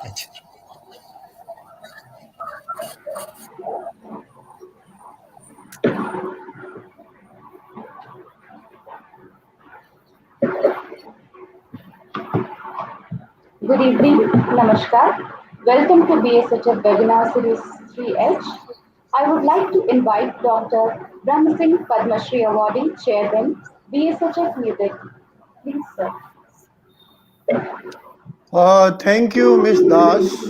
Good evening, Namaskar. Welcome to BSHF Webinar Series 3H. I would like to invite Dr. Brahm Singh Padma Shri Awardee, Chairman, BSHF New Delhi. Please, sir. Thank you, Ms. Das.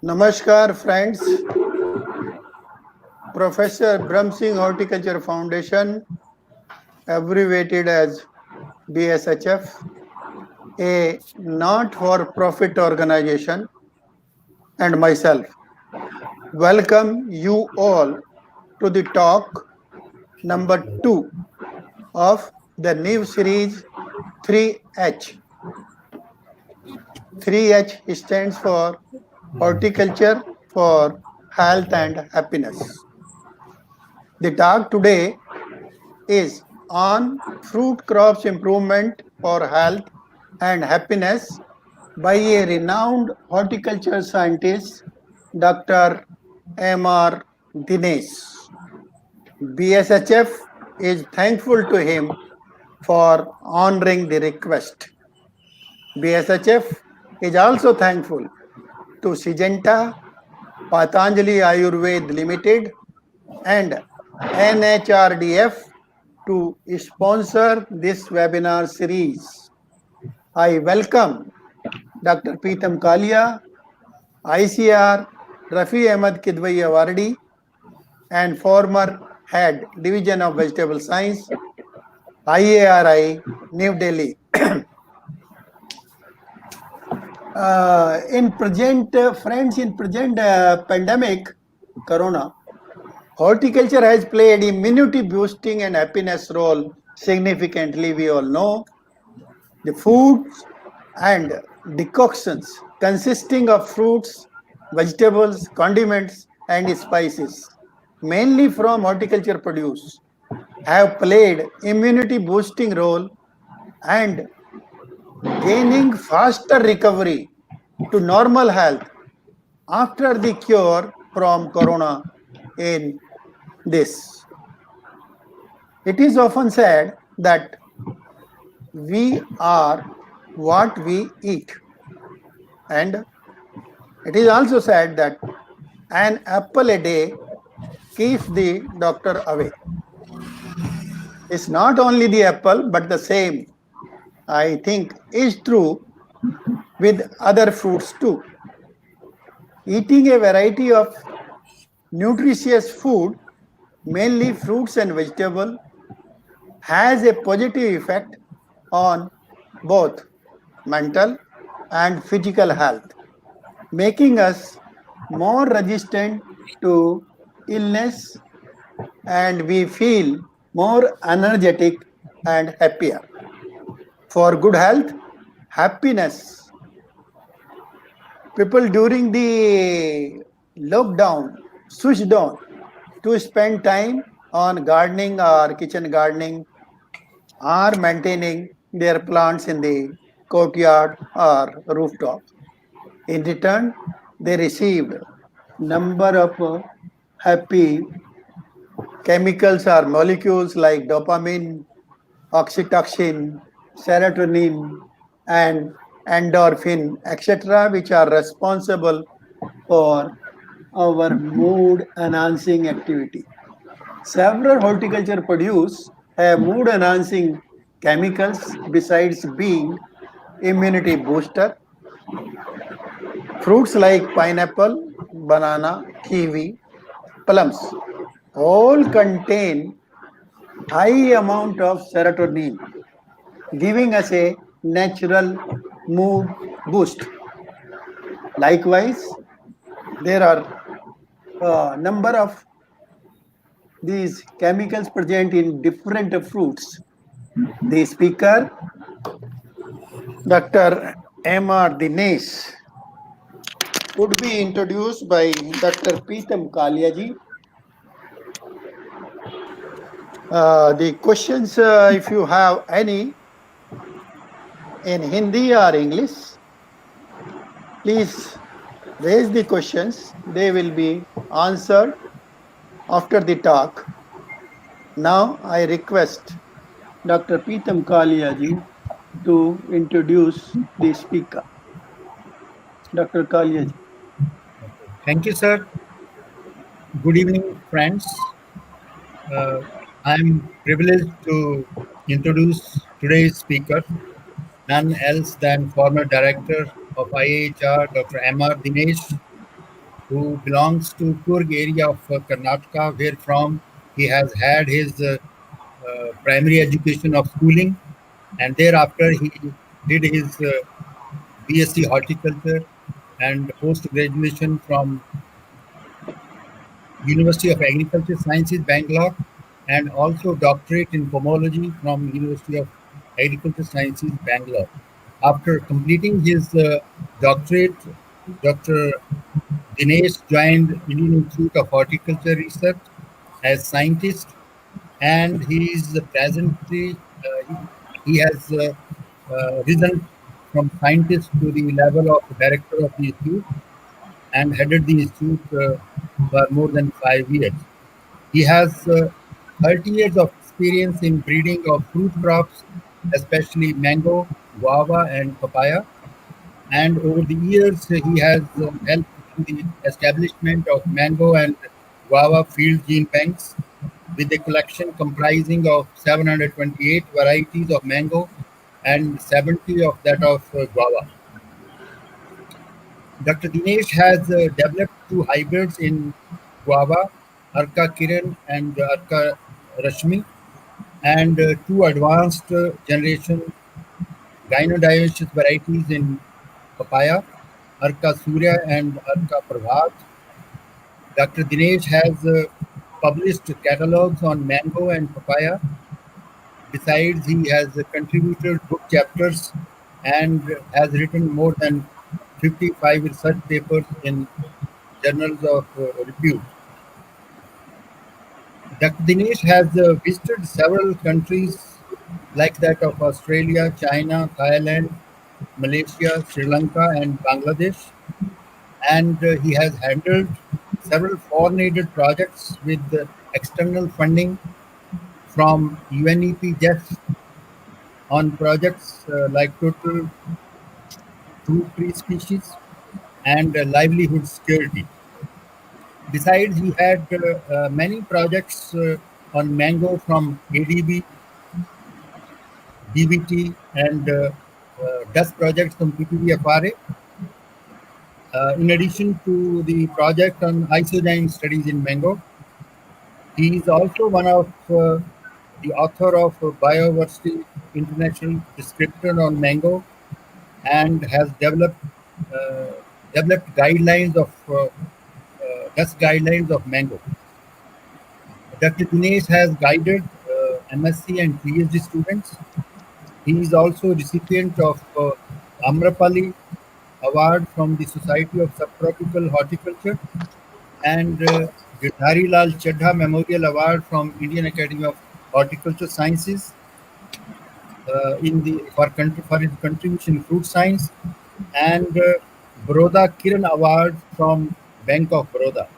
Namaskar, friends. Professor Brahm Singh Horticulture Foundation, abbreviated as BSHF, a not-for-profit organization, and myself welcome you all to the talk number 2 of the new series 3H. 3H stands for Horticulture for Health and Happiness. The talk today is on fruit crops improvement for health and happiness by a renowned horticulture scientist, Dr. M.R. Dinesh. BSHF is thankful to him for honoring the request. BSHF is also thankful to Syngenta, Patanjali Ayurved Limited, and NHRDF to sponsor this webinar series. I welcome Dr. Peetam Kalia, ICR Rafi Ahmed Kidwai Awardee, and former head Division of Vegetable Science, IARI, New Delhi. In present pandemic, Corona, horticulture has played immunity boosting and happiness role significantly. We all know the foods and decoctions consisting of fruits, vegetables, condiments, and spices, mainly from horticulture produce, have played immunity boosting role and gaining faster recovery to normal health after the cure from corona in this. It is often said that we are what we eat, and it is also said that an apple a day keeps the doctor away. It's not only the apple, but the same, I think, is true with other fruits too. Eating a variety of nutritious food, mainly fruits and vegetables, has a positive effect on both mental and physical health, making us more resistant to illness, and we feel more energetic and happier. For good health, happiness, people during the lockdown switched on to spend time on gardening or kitchen gardening or maintaining their plants in the courtyard or rooftop. In return, they received number of happy chemicals or molecules like dopamine, oxytocin, serotonin, and endorphin, etc., which are responsible for our mood enhancing activity. Several horticulture produce have mood enhancing chemicals besides being immunity booster. Fruits like pineapple, banana, kiwi, plums all contain high amount of serotonin, giving us a natural mood boost. Likewise, there are a number of these chemicals present in different fruits. The speaker, Dr. M.R. Dinesh, would be introduced by Dr. Peetam Kaliaji. The questions, if you have any, in Hindi or English, Please raise the questions. They will be answered after the talk. Now I request Dr. Peetam Kaliaji to introduce the speaker. Dr. Kaliaji. Thank you, sir. Good evening, friends. Uh, I'm privileged to introduce today's speaker, none else than former director of IHR, Dr. M.R. Dinesh, who belongs to Kurg area of Karnataka, where from he has had his primary education of schooling, and thereafter he did his BSc Horticulture and post graduation from University of Agriculture Sciences, Bangalore, and also doctorate in pomology from University of Agriculture Sciences, Bangalore. After completing his doctorate, Dr. Dinesh joined Indian Institute of Horticulture Research as scientist, and he is presently he has risen from scientist to the level of director of the institute and headed the institute for more than 5 years. He has 30 years of experience in breeding of fruit crops, especially mango, guava, and papaya. And over the years, he has helped in the establishment of mango and guava field gene banks with a collection comprising of 728 varieties of mango and 70 of that of guava. Dr. Dinesh has developed two hybrids in guava, Arka Kiran and Arka Rashmi, and two advanced generation gynodioecious varieties in papaya, Arka Surya and Arka Prabhat. Dr. Dinesh has published catalogs on mango and papaya. Besides, he has contributed book chapters and has written more than 55 research papers in journals of repute. Dr. Dinesh has visited several countries like that of Australia, China, Thailand, Malaysia, Sri Lanka, and Bangladesh. And he has handled several foreign aided projects with external funding from UNEP JEF on projects like total fruit tree species and livelihood security. Besides, he had many projects on mango from ADB, DBT, and dust projects from PPBFRA. In addition to the project on isogyne studies in mango, he is also one of the author of Biodiversity International Descriptor on mango and has uh, developed guidelines of dust guidelines of mango. Dr. Dinesh has guided MSc and PhD students. He is also recipient of Amrapali Award from the Society of Subtropical Horticulture and Girdhari Lal Chadha Memorial Award from Indian Academy of Horticulture Sciences for his contribution in fruit science, and Baroda Kiran Award from Bank of Baroda.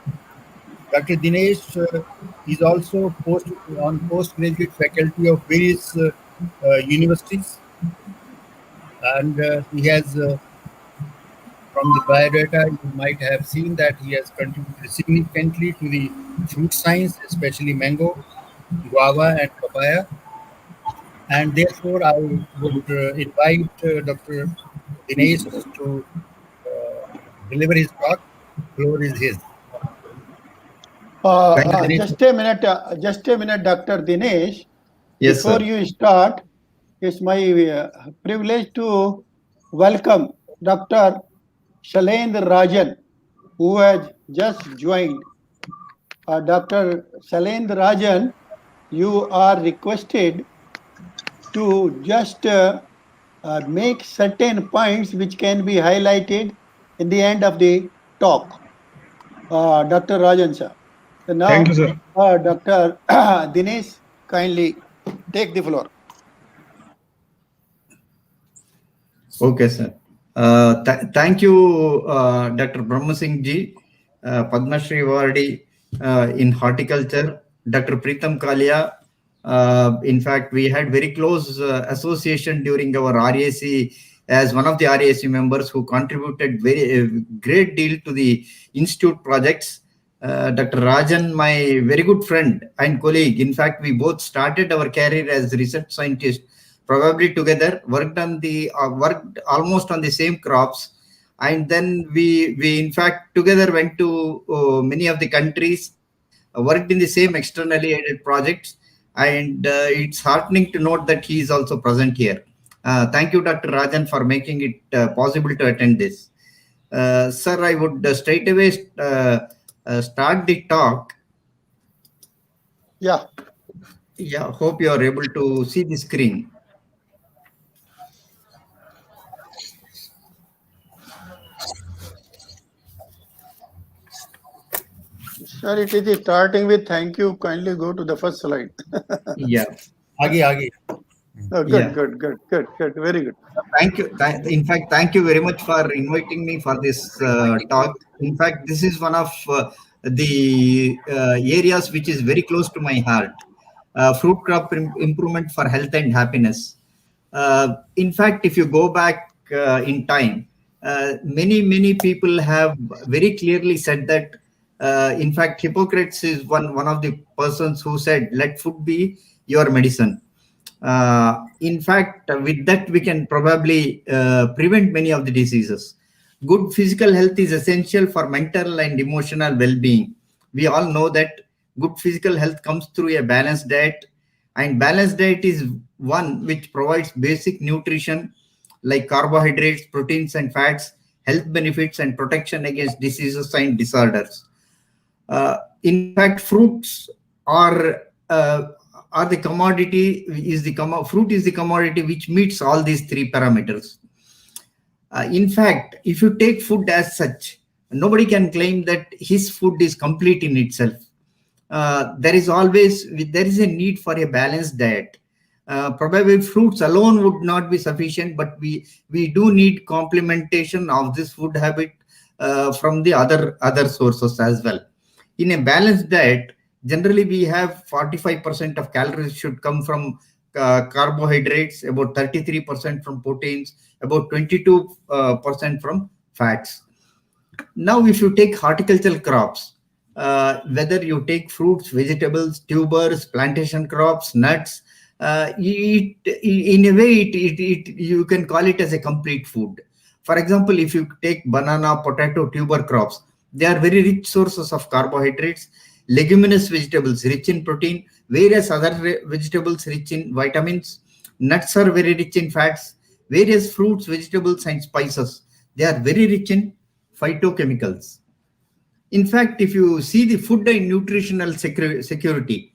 Dr. Dinesh is also postgraduate faculty of various universities, and he has, from the biodata, you might have seen that he has contributed significantly to the fruit science, especially mango, guava, and papaya. And therefore, I would invite Dr. Dinesh to deliver his talk. Floor is his. Thank you, Dinesh. Just a minute, Dr. Dinesh. Yes, Before sir. you start, it's my privilege to welcome Dr. Shalendra Rajan, who has just joined. Dr. Shalendra Rajan, you are requested to just make certain points which can be highlighted in the end of the talk. Dr. Rajan, sir. So now, Thank you, sir. Dr. Dinesh, kindly take the floor. Okay, sir. Thank you, Dr. Brahma Singh ji, Padma Shri Awardee in horticulture, Dr. Preetham Kalia. In fact, we had very close association during our RAC as one of the RAC members who contributed very great deal to the institute projects. Dr. Rajan, my very good friend and colleague. In fact, we both started our career as research scientists, probably together, worked almost on the same crops, and then we in fact together went to many of the countries, worked in the same externally aided projects, and it's heartening to note that he is also present here. Thank you, Dr. Rajan, for making it possible to attend this. Sir, I would straight away start the talk. Yeah. Yeah, hope you are able to see the screen. Sir, it is starting with thank you. Kindly go to the first slide. Yeah. Agi. Oh, good, Yeah. good. Very good. Thank you. In fact, thank you very much for inviting me for this talk. In fact, this is one of the areas which is very close to my heart. Fruit crop improvement for health and happiness. In fact, if you go back in time, many people have very clearly said that. In fact, Hippocrates is one of the persons who said, "Let food be your medicine." In fact, with that, we can probably prevent many of the diseases. Good physical health is essential for mental and emotional well-being. We all know that good physical health comes through a balanced diet, and balanced diet is one which provides basic nutrition like carbohydrates, proteins, and fats, health benefits, and protection against diseases and disorders. In fact, fruits are the commodity. Fruit is the commodity which meets all these three parameters. In fact, if you take food as such, nobody can claim that his food is complete in itself. There is a need for a balanced diet. Probably fruits alone would not be sufficient, but we do need complementation of this food habit from the other sources as well. In a balanced diet, generally we have 45% of calories should come from carbohydrates, about 33% from proteins, about 22% from fats. Now, if you take horticultural crops, whether you take fruits, vegetables, tubers, plantation crops, nuts, in a way, you can call it as a complete food. For example, if you take banana, potato, tuber crops, they are very rich sources of carbohydrates. Leguminous vegetables rich in protein, various other vegetables rich in vitamins. Nuts are very rich in fats. Various fruits, vegetables, and spices, they are very rich in phytochemicals. In fact, if you see the food and nutritional security,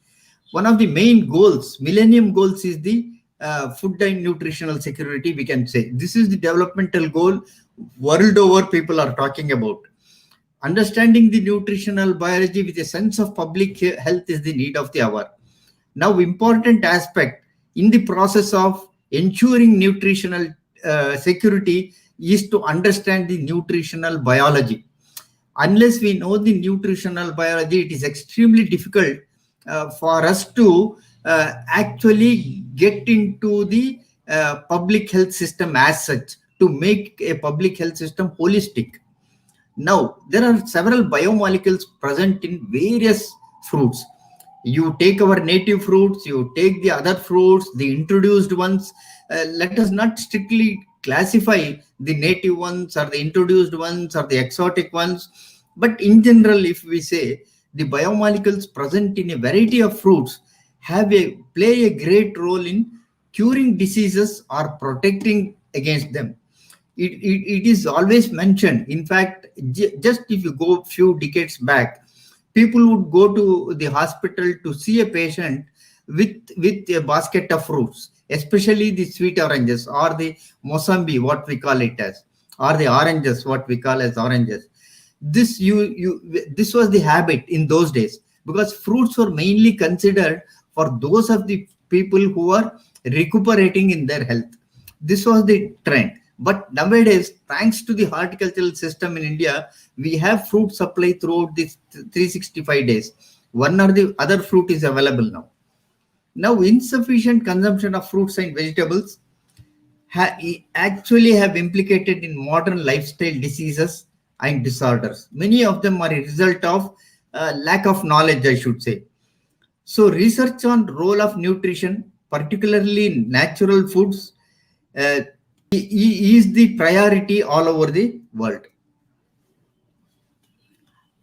one of the main goals, millennium goals, is the food and nutritional security, we can say. This is the developmental goal world over people are talking about. Understanding the nutritional biology with a sense of public health is the need of the hour. Now, important aspect in the process of ensuring nutritional security is to understand the nutritional biology. Unless we know the nutritional biology, it is extremely difficult for us to actually get into the public health system as such, to make a public health system holistic. Now, there are several biomolecules present in various fruits. You take our native fruits, you take the other fruits, the introduced ones. Let us not strictly classify the native ones or the introduced ones or the exotic ones. But in general, if we say the biomolecules present in a variety of fruits play a great role in curing diseases or protecting against them. It is always mentioned. In fact, just if you go a few decades back, people would go to the hospital to see a patient with a basket of fruits, especially the sweet oranges or the Mosambi, what we call it as, or the oranges, what we call as oranges. This was the habit in those days, because fruits were mainly considered for those of the people who are recuperating in their health. This was the trend. But nowadays, thanks to the horticultural system in India, we have fruit supply throughout these 365 days. One or the other fruit is available now. Now, insufficient consumption of fruits and vegetables actually have implicated in modern lifestyle diseases and disorders. Many of them are a result of lack of knowledge, I should say. So research on role of nutrition, particularly in natural foods, is the priority all over the world.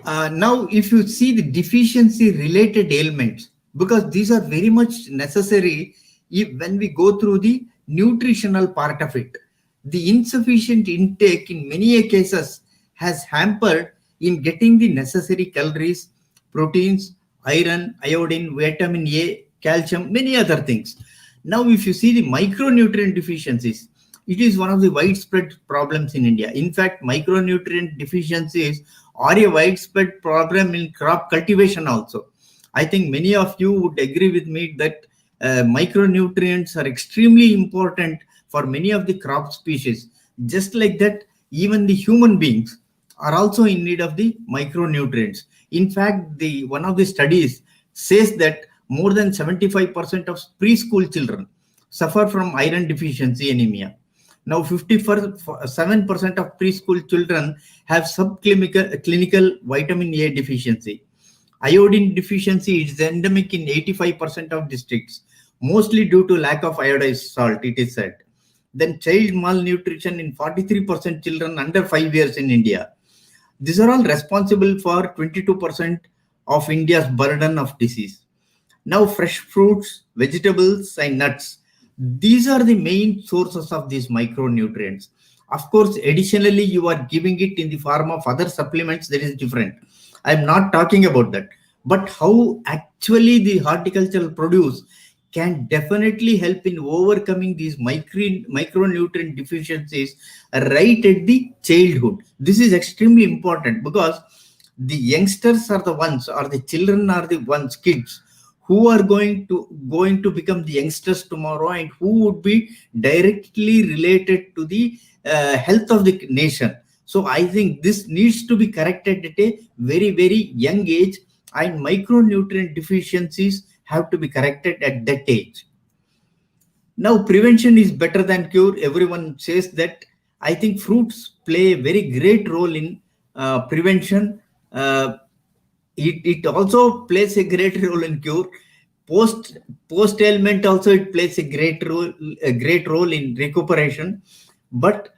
Now, if you see the deficiency related ailments, because these are very much necessary when we go through the nutritional part of it, the insufficient intake in many cases has hampered in getting the necessary calories, proteins, iron, iodine, vitamin A, calcium, many other things. Now, if you see the micronutrient deficiencies, it is one of the widespread problems in India. In fact, micronutrient deficiencies are a widespread problem in crop cultivation also. I think many of you would agree with me that micronutrients are extremely important for many of the crop species. Just like that, even the human beings are also in need of the micronutrients. In fact, one of the studies says that more than 75% of preschool children suffer from iron deficiency anemia. Now, 57% of preschool children have subclinical vitamin A deficiency. Iodine deficiency is endemic in 85% of districts, mostly due to lack of iodized salt, it is said. Then child malnutrition in 43% children under 5 years in India. These are all responsible for 22% of India's burden of disease. Now, fresh fruits, vegetables, and nuts. These are the main sources of these micronutrients. Of course, additionally, you are giving it in the form of other supplements that is different. I'm not talking about that. But how actually the horticultural produce can definitely help in overcoming these micronutrient deficiencies right at the childhood. This is extremely important because the youngsters are the ones, or the children are the ones, kids, who are going to become the youngsters tomorrow, and who would be directly related to the health of the nation. So I think this needs to be corrected at a very, very young age, and micronutrient deficiencies have to be corrected at that age. Now, prevention is better than cure. Everyone says that. I think fruits play a very great role in prevention. It also plays a great role in cure. Post ailment also it plays a great role in recuperation. But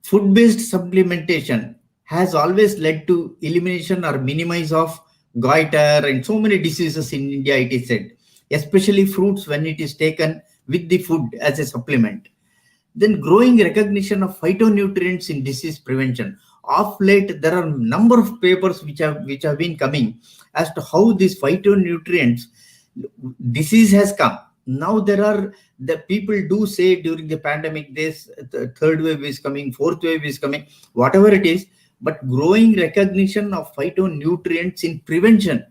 food-based supplementation has always led to elimination or minimize of goiter and so many diseases in India, it is said, especially fruits when it is taken with the food as a supplement. Then growing recognition of phytonutrients in disease prevention. Of late, there are a number of papers which have been coming as to how these phytonutrients disease has come. Now the people do say during the pandemic, this the third wave is coming, fourth wave is coming, whatever it is. But growing recognition of phytonutrients in prevention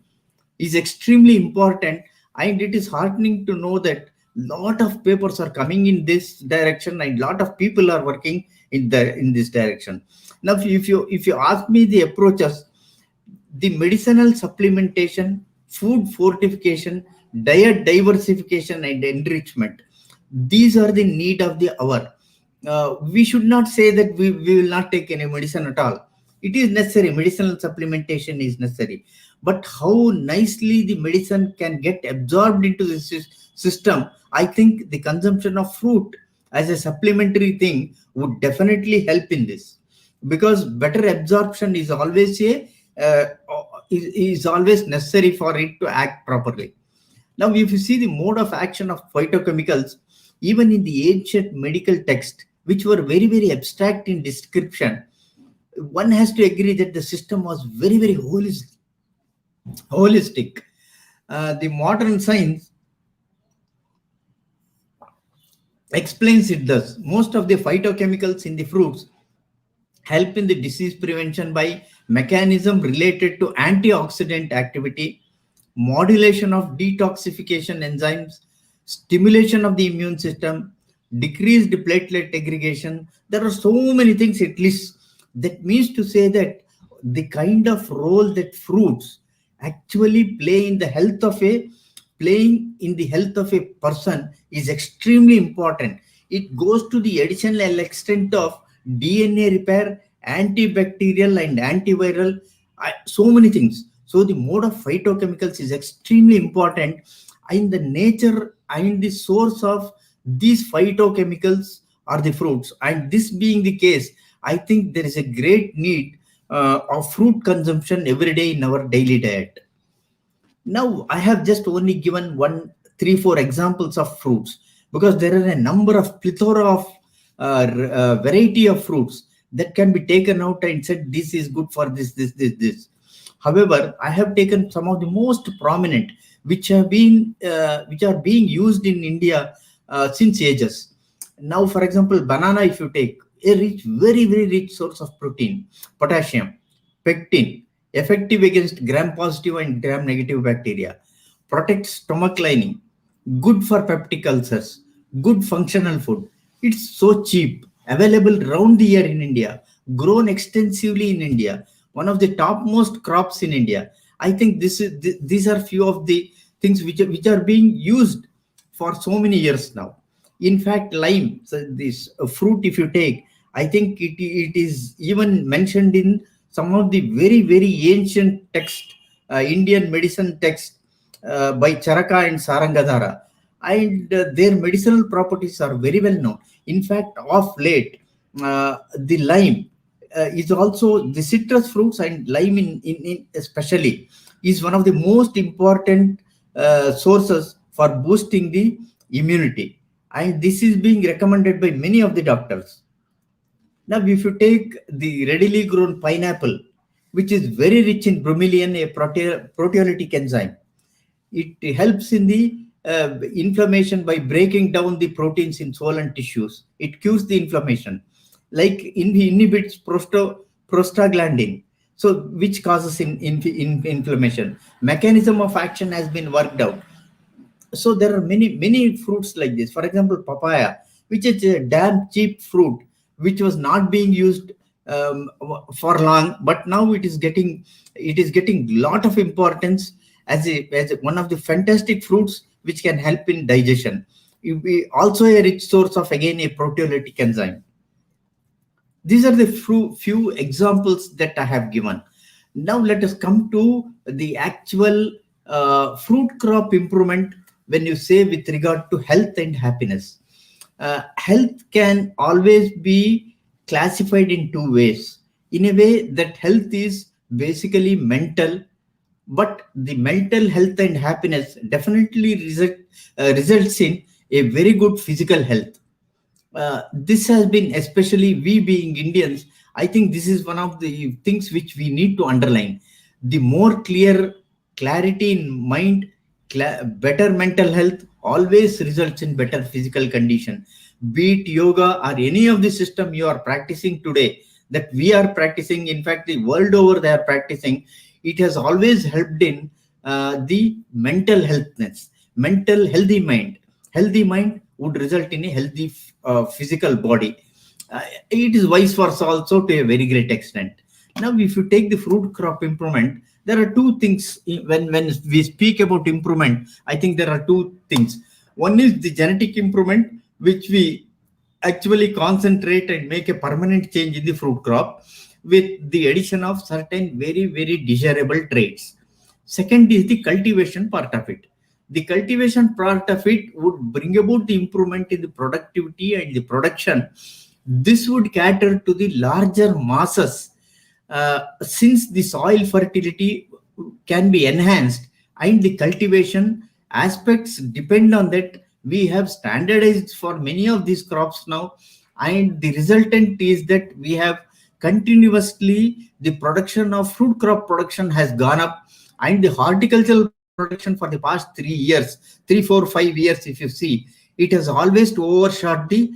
is extremely important, and it is heartening to know that lot of papers are coming in this direction, and lot of people are working in this direction. Now, if you ask me the approaches, the medicinal supplementation, food fortification, diet diversification, and enrichment, these are the need of the hour. We should not say that we will not take any medicine at all. It is necessary. Medicinal supplementation is necessary. But how nicely the medicine can get absorbed into the system, I think the consumption of fruit as a supplementary thing would definitely help in this, because better absorption is always always necessary for it to act properly. Now, if you see the mode of action of phytochemicals, even in the ancient medical text, which were very, very abstract in description, one has to agree that the system was very, very holistic. The modern science explains it thus. Most of the phytochemicals in the fruits help in the disease prevention by mechanism related to antioxidant activity, modulation of detoxification enzymes, stimulation of the immune system, decreased platelet aggregation. There are so many things it lists. That means to say that the kind of role that fruits actually playing in the health of a person is extremely important. It goes to the additional extent of DNA repair, antibacterial and antiviral, so many things. So the mode of phytochemicals is extremely important, and the nature and the source of these phytochemicals are the fruits. And this being the case, I think there is a great need of fruit consumption every day in our daily diet. Now, I have just only given 3-4 examples of fruits, because there are a number of plethora of variety of fruits that can be taken out and said this is good for this. However, I have taken some of the most prominent, which are being used in India since ages. Now, for example, banana, if you take, a very rich source of protein, potassium, pectin, effective against gram-positive and gram-negative bacteria, protects stomach lining, good for peptic ulcers, good functional food. It's so cheap, available round the year in India, grown extensively in India, one of the topmost crops in India. I think these are few of the things which are being used for so many years now. In fact, lime, so this fruit, if you take, I think it is even mentioned in some of the very ancient text, Indian medicine text by Charaka and Sarangadhara, and their medicinal properties are very well known. In fact, of late, the lime is also, the citrus fruits and lime in especially is one of the most important sources for boosting the immunity, and this is being recommended by many of the doctors. Now, if you take the readily grown pineapple, which is very rich in bromelain, a proteolytic enzyme, it helps in the inflammation by breaking down the proteins in swollen tissues. It cures the inflammation, like inhibits prostaglandin, so which causes inflammation. Mechanism of action has been worked out. So there are many fruits like this. For example, papaya, which is a damn cheap fruit, which was not being used for long, but now it is getting lot of importance as one of the fantastic fruits which can help in digestion. It be also a rich source of, again, a proteolytic enzyme. These are the few examples that I have given. Now let us come to the actual fruit crop improvement. When you say with regard to health and happiness, health can always be classified in two ways. In a way that health is basically mental, but the mental health and happiness definitely results in a very good physical health. This has been, especially we being Indians, I think this is one of the things which we need to underline. The more clarity in mind, better mental health always results in better physical condition. Be it yoga or any of the system you are practicing today, that we are practicing, in fact, the world over they are practicing, it has always helped in the mental healthness, mental healthy mind. Healthy mind would result in a healthy physical body. It is vice versa also to a very great extent. Now, if you take the fruit crop improvement, there are two things when we speak about improvement. I think there are two things. One is the genetic improvement, which we actually concentrate and make a permanent change in the fruit crop with the addition of certain very desirable traits. Second is the cultivation part of it. The cultivation part of it would bring about the improvement in the productivity and the production. This would cater to the larger masses, since the soil fertility can be enhanced and the cultivation aspects depend on that. We have standardized for many of these crops now, and the resultant is that we have continuously the production of fruit crop production has gone up, and the horticultural production for the past 3 4 5 years, if you see, it has always overshot the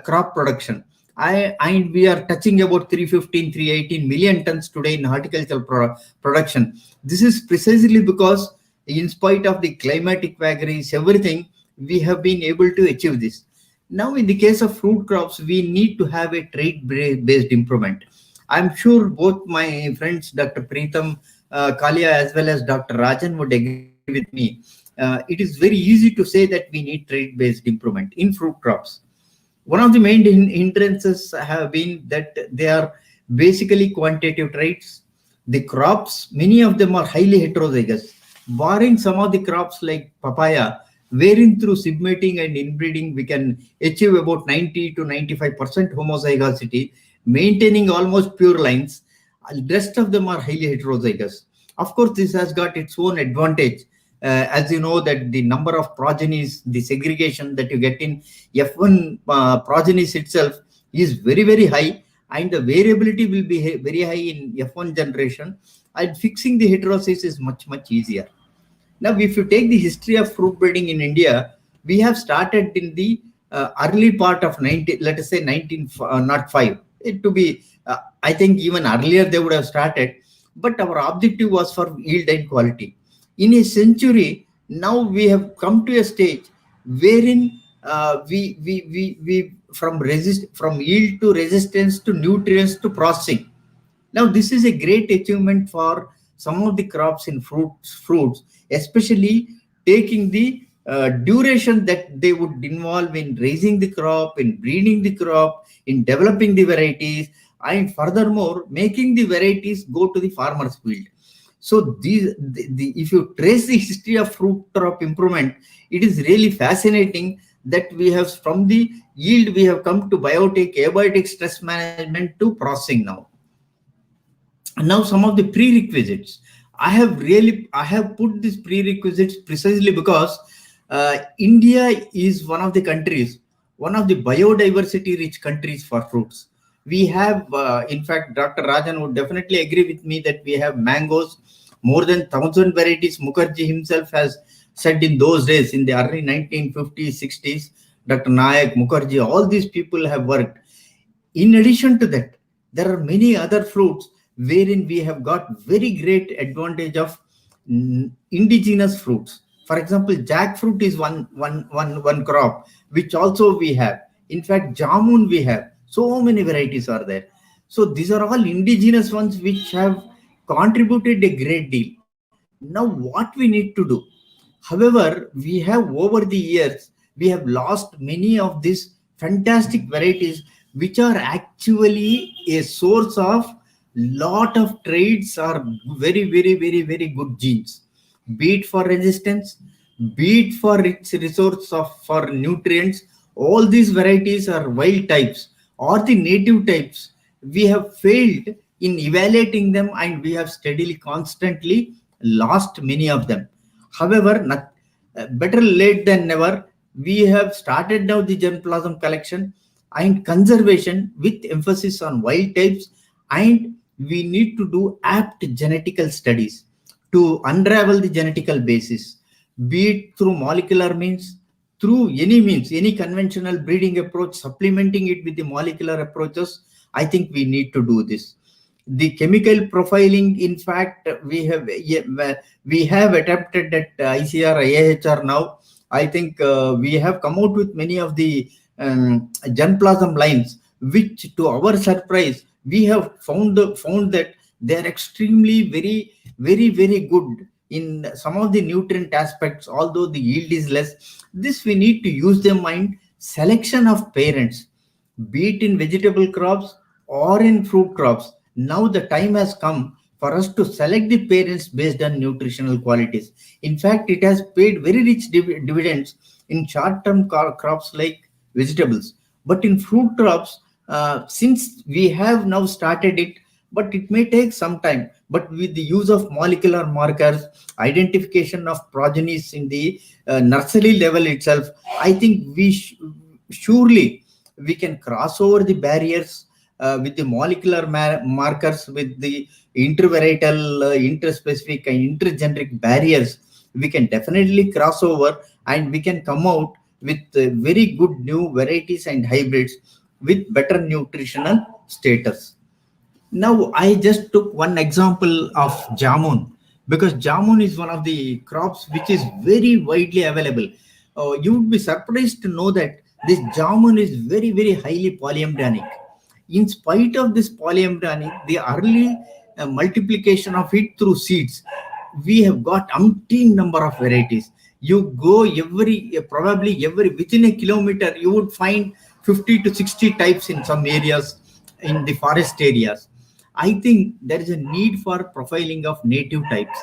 crop production. And we are touching about 315 318 million tons today in horticultural production. This is precisely because, in spite of the climatic vagaries, everything, we have been able to achieve this. Now, in the case of fruit crops, we need to have a trait-based improvement. I'm sure both my friends, Dr. Preetham Kalia as well as Dr. Rajan would agree with me. It is very easy to say that we need trait-based improvement in fruit crops. One of the main hindrances have been that they are basically quantitative traits. The crops, many of them are highly heterozygous, barring some of the crops like papaya, wherein through submating and inbreeding we can achieve about 90 to 95% homozygosity, maintaining almost pure lines. The rest of them are highly heterozygous. Of course, this has got its own advantage. As you know, that the number of progenies, the segregation that you get in F1 progenies itself is very, very high, and the variability will be very high in F1 generation, and fixing the heterosis is much, much easier. Now, if you take the history of fruit breeding in India, we have started in the early part of 19, let us say 1905. It to be, I think even earlier they would have started, but our objective was for yield and quality. In a century, now we have come to a stage wherein we from yield to resistance to nutrients to processing. Now, this is a great achievement for some of the crops in fruits, especially taking the duration that they would involve in raising the crop, in breeding the crop, in developing the varieties, and furthermore, making the varieties go to the farmer's field. So if you trace the history of fruit crop improvement, it is really fascinating that we have from the yield, we have come to biotic, abiotic stress management to processing now. Now, some of the prerequisites. I have put these prerequisites precisely because India is one of the countries, one of the biodiversity rich countries for fruits. We have, in fact, Dr. Rajan would definitely agree with me that we have mangoes, more than 1,000 varieties. Mukherjee himself has said in those days, in the early 1950s, 60s, Dr. Nayak, Mukherjee, all these people have worked. In addition to that, there are many other fruits wherein we have got very great advantage of indigenous fruits. For example, jackfruit is one crop, which also we have. In fact, jamun we have. So many varieties are there. So these are all indigenous ones which have contributed a great deal. Now, what we need to do? However, we have over the years, we have lost many of these fantastic varieties, which are actually a source of lot of traits or very, very, very, very good genes, be it for resistance, be it for its resource for nutrients. All these varieties are wild types or the native types. We have failed in evaluating them, and we have steadily, constantly lost many of them. However, better late than never. We have started now the germplasm collection and conservation with emphasis on wild types, and we need to do apt genetical studies to unravel the genetical basis, be it through molecular means, through any means, any conventional breeding approach, supplementing it with the molecular approaches. I think we need to do this. The chemical profiling, in fact, we have attempted at ICR, IAHR now. I think we have come out with many of the germplasm lines, which to our surprise, we have found that they are extremely very, very, very good in some of the nutrient aspects, although the yield is less. This we need to use them in selection of parents, be it in vegetable crops or in fruit crops. Now the time has come for us to select the parents based on nutritional qualities. In fact, it has paid very rich dividends in short-term crops like vegetables. But in fruit crops, since we have now started it, but it may take some time. But with the use of molecular markers, identification of progenies in the nursery level itself, I think we surely we can cross over the barriers with the molecular markers, with the intervarietal, interspecific and intergeneric barriers. We can definitely cross over, and we can come out with very good new varieties and hybrids with better nutritional status. Now, I just took one example of jamun, because jamun is one of the crops which is very widely available. You would be surprised to know that This jamun is very, very highly polyembryonic. In spite of this polyembryonic, the early multiplication of it through seeds, we have got umpteen number of varieties. You go probably every within a kilometer, you would find 50 to 60 types in some areas, in the forest areas. I think there is a need for profiling of native types.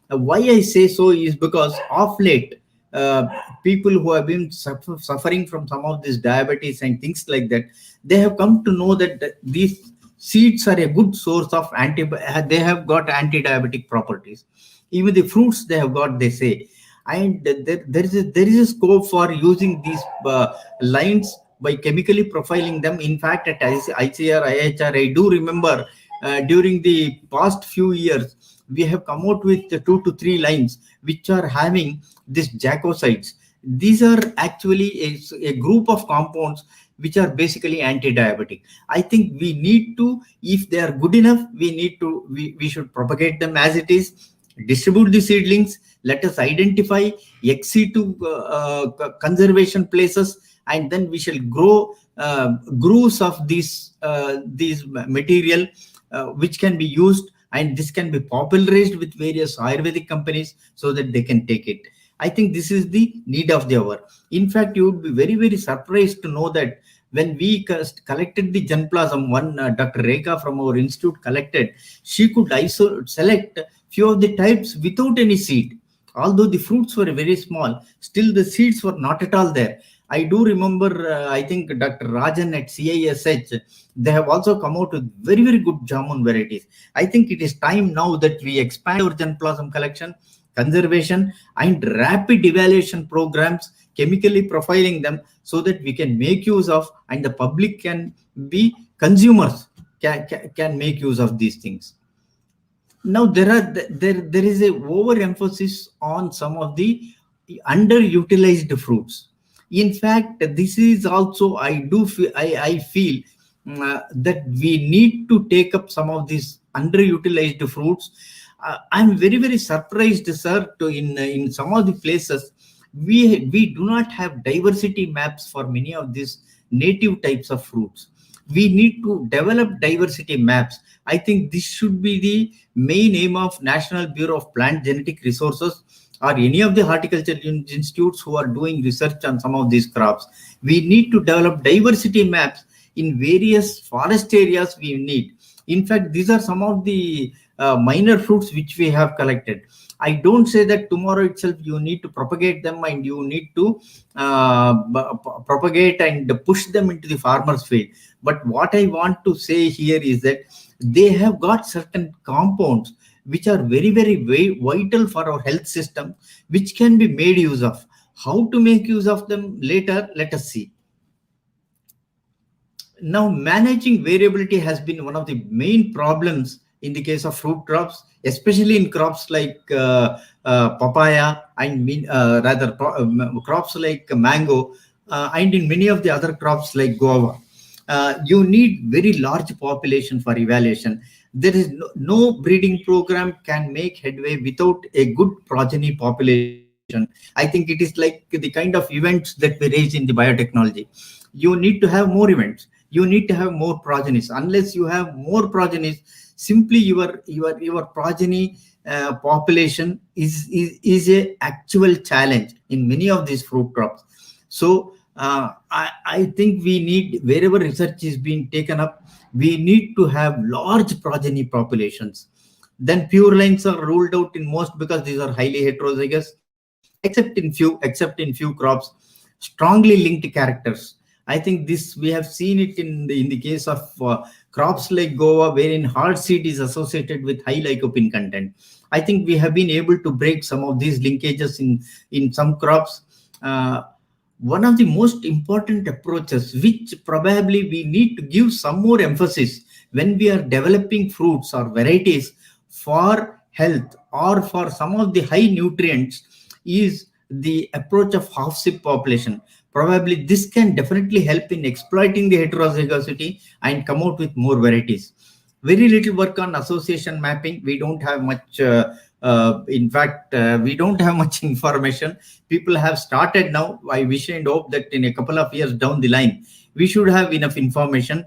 Why I say so is because of late, uh, people who have been suffering from some of this diabetes and things like that, they have come to know that these seeds are a good source of they have got anti-diabetic properties. Even the fruits they have got, they say. And there is a scope for using these lines by chemically profiling them. In fact, at ICR, IHR, I do remember during the past few years, we have come out with 2 to 3 lines which are having these jacosides. These are actually a group of compounds which are basically anti-diabetic. I think we need to, if they are good enough, we should propagate them as it is, distribute the seedlings, let us identify XC2 conservation places, and then we shall grow grooves of these material which can be used, and this can be popularized with various Ayurvedic companies so that they can take it. I think this is the need of the hour. In fact, you would be very, very surprised to know that when we collected the germplasm, Dr. Rekha from our institute collected, she could select few of the types without any seed. Although the fruits were very small, still the seeds were not at all there. I do remember, I think Dr. Rajan at CISH, they have also come out with very, very good jamun varieties. I think it is time now that we expand our germplasm collection, conservation, and rapid evaluation programs, chemically profiling them so that we can make use of, and the public can be consumers, can make use of these things. Now there is a overemphasis on some of the underutilized fruits. In fact, this is also, I feel that we need to take up some of these underutilized fruits. I'm very, very surprised, sir, to in some of the places we do not have diversity maps for many of these native types of fruits. We need to develop diversity maps. I think this should be the main aim of National Bureau of Plant Genetic Resources or any of the horticulture institutes who are doing research on some of these crops. We need to develop diversity maps in various forest areas we need. In fact, these are some of the minor fruits which we have collected. I don't say that tomorrow itself you need to propagate them and you need to propagate and push them into the farmer's field. But what I want to say here is that they have got certain compounds which are very, very vital for our health system, which can be made use of. How to make use of them later, let us see. Now, managing variability has been one of the main problems in the case of fruit crops, especially in crops like papaya and crops like mango, and in many of the other crops like guava. You need very large population for evaluation. There is no breeding program can make headway without a good progeny population. I think it is like the kind of events that we raise in the biotechnology. You need to have more events. You need to have more progenies. Unless you have more progenies, simply your progeny population is a actual challenge in many of these fruit crops. So I think we need, wherever research is being taken up, we need to have large progeny populations. Then pure lines are ruled out in most because these are highly heterozygous, except in few crops. Strongly linked characters. I think this we have seen it in the case of crops like guava, wherein hard seed is associated with high lycopene content. I think we have been able to break some of these linkages in some crops. One of the most important approaches, which probably we need to give some more emphasis when we are developing fruits or varieties for health or for some of the high nutrients, is the approach of half sip population. Probably this can definitely help in exploiting the heterozygosity and come out with more varieties. Very little work on association mapping. We don't have much In fact, we don't have much information. People have started now. I wish and hope that in a couple of years down the line, we should have enough information.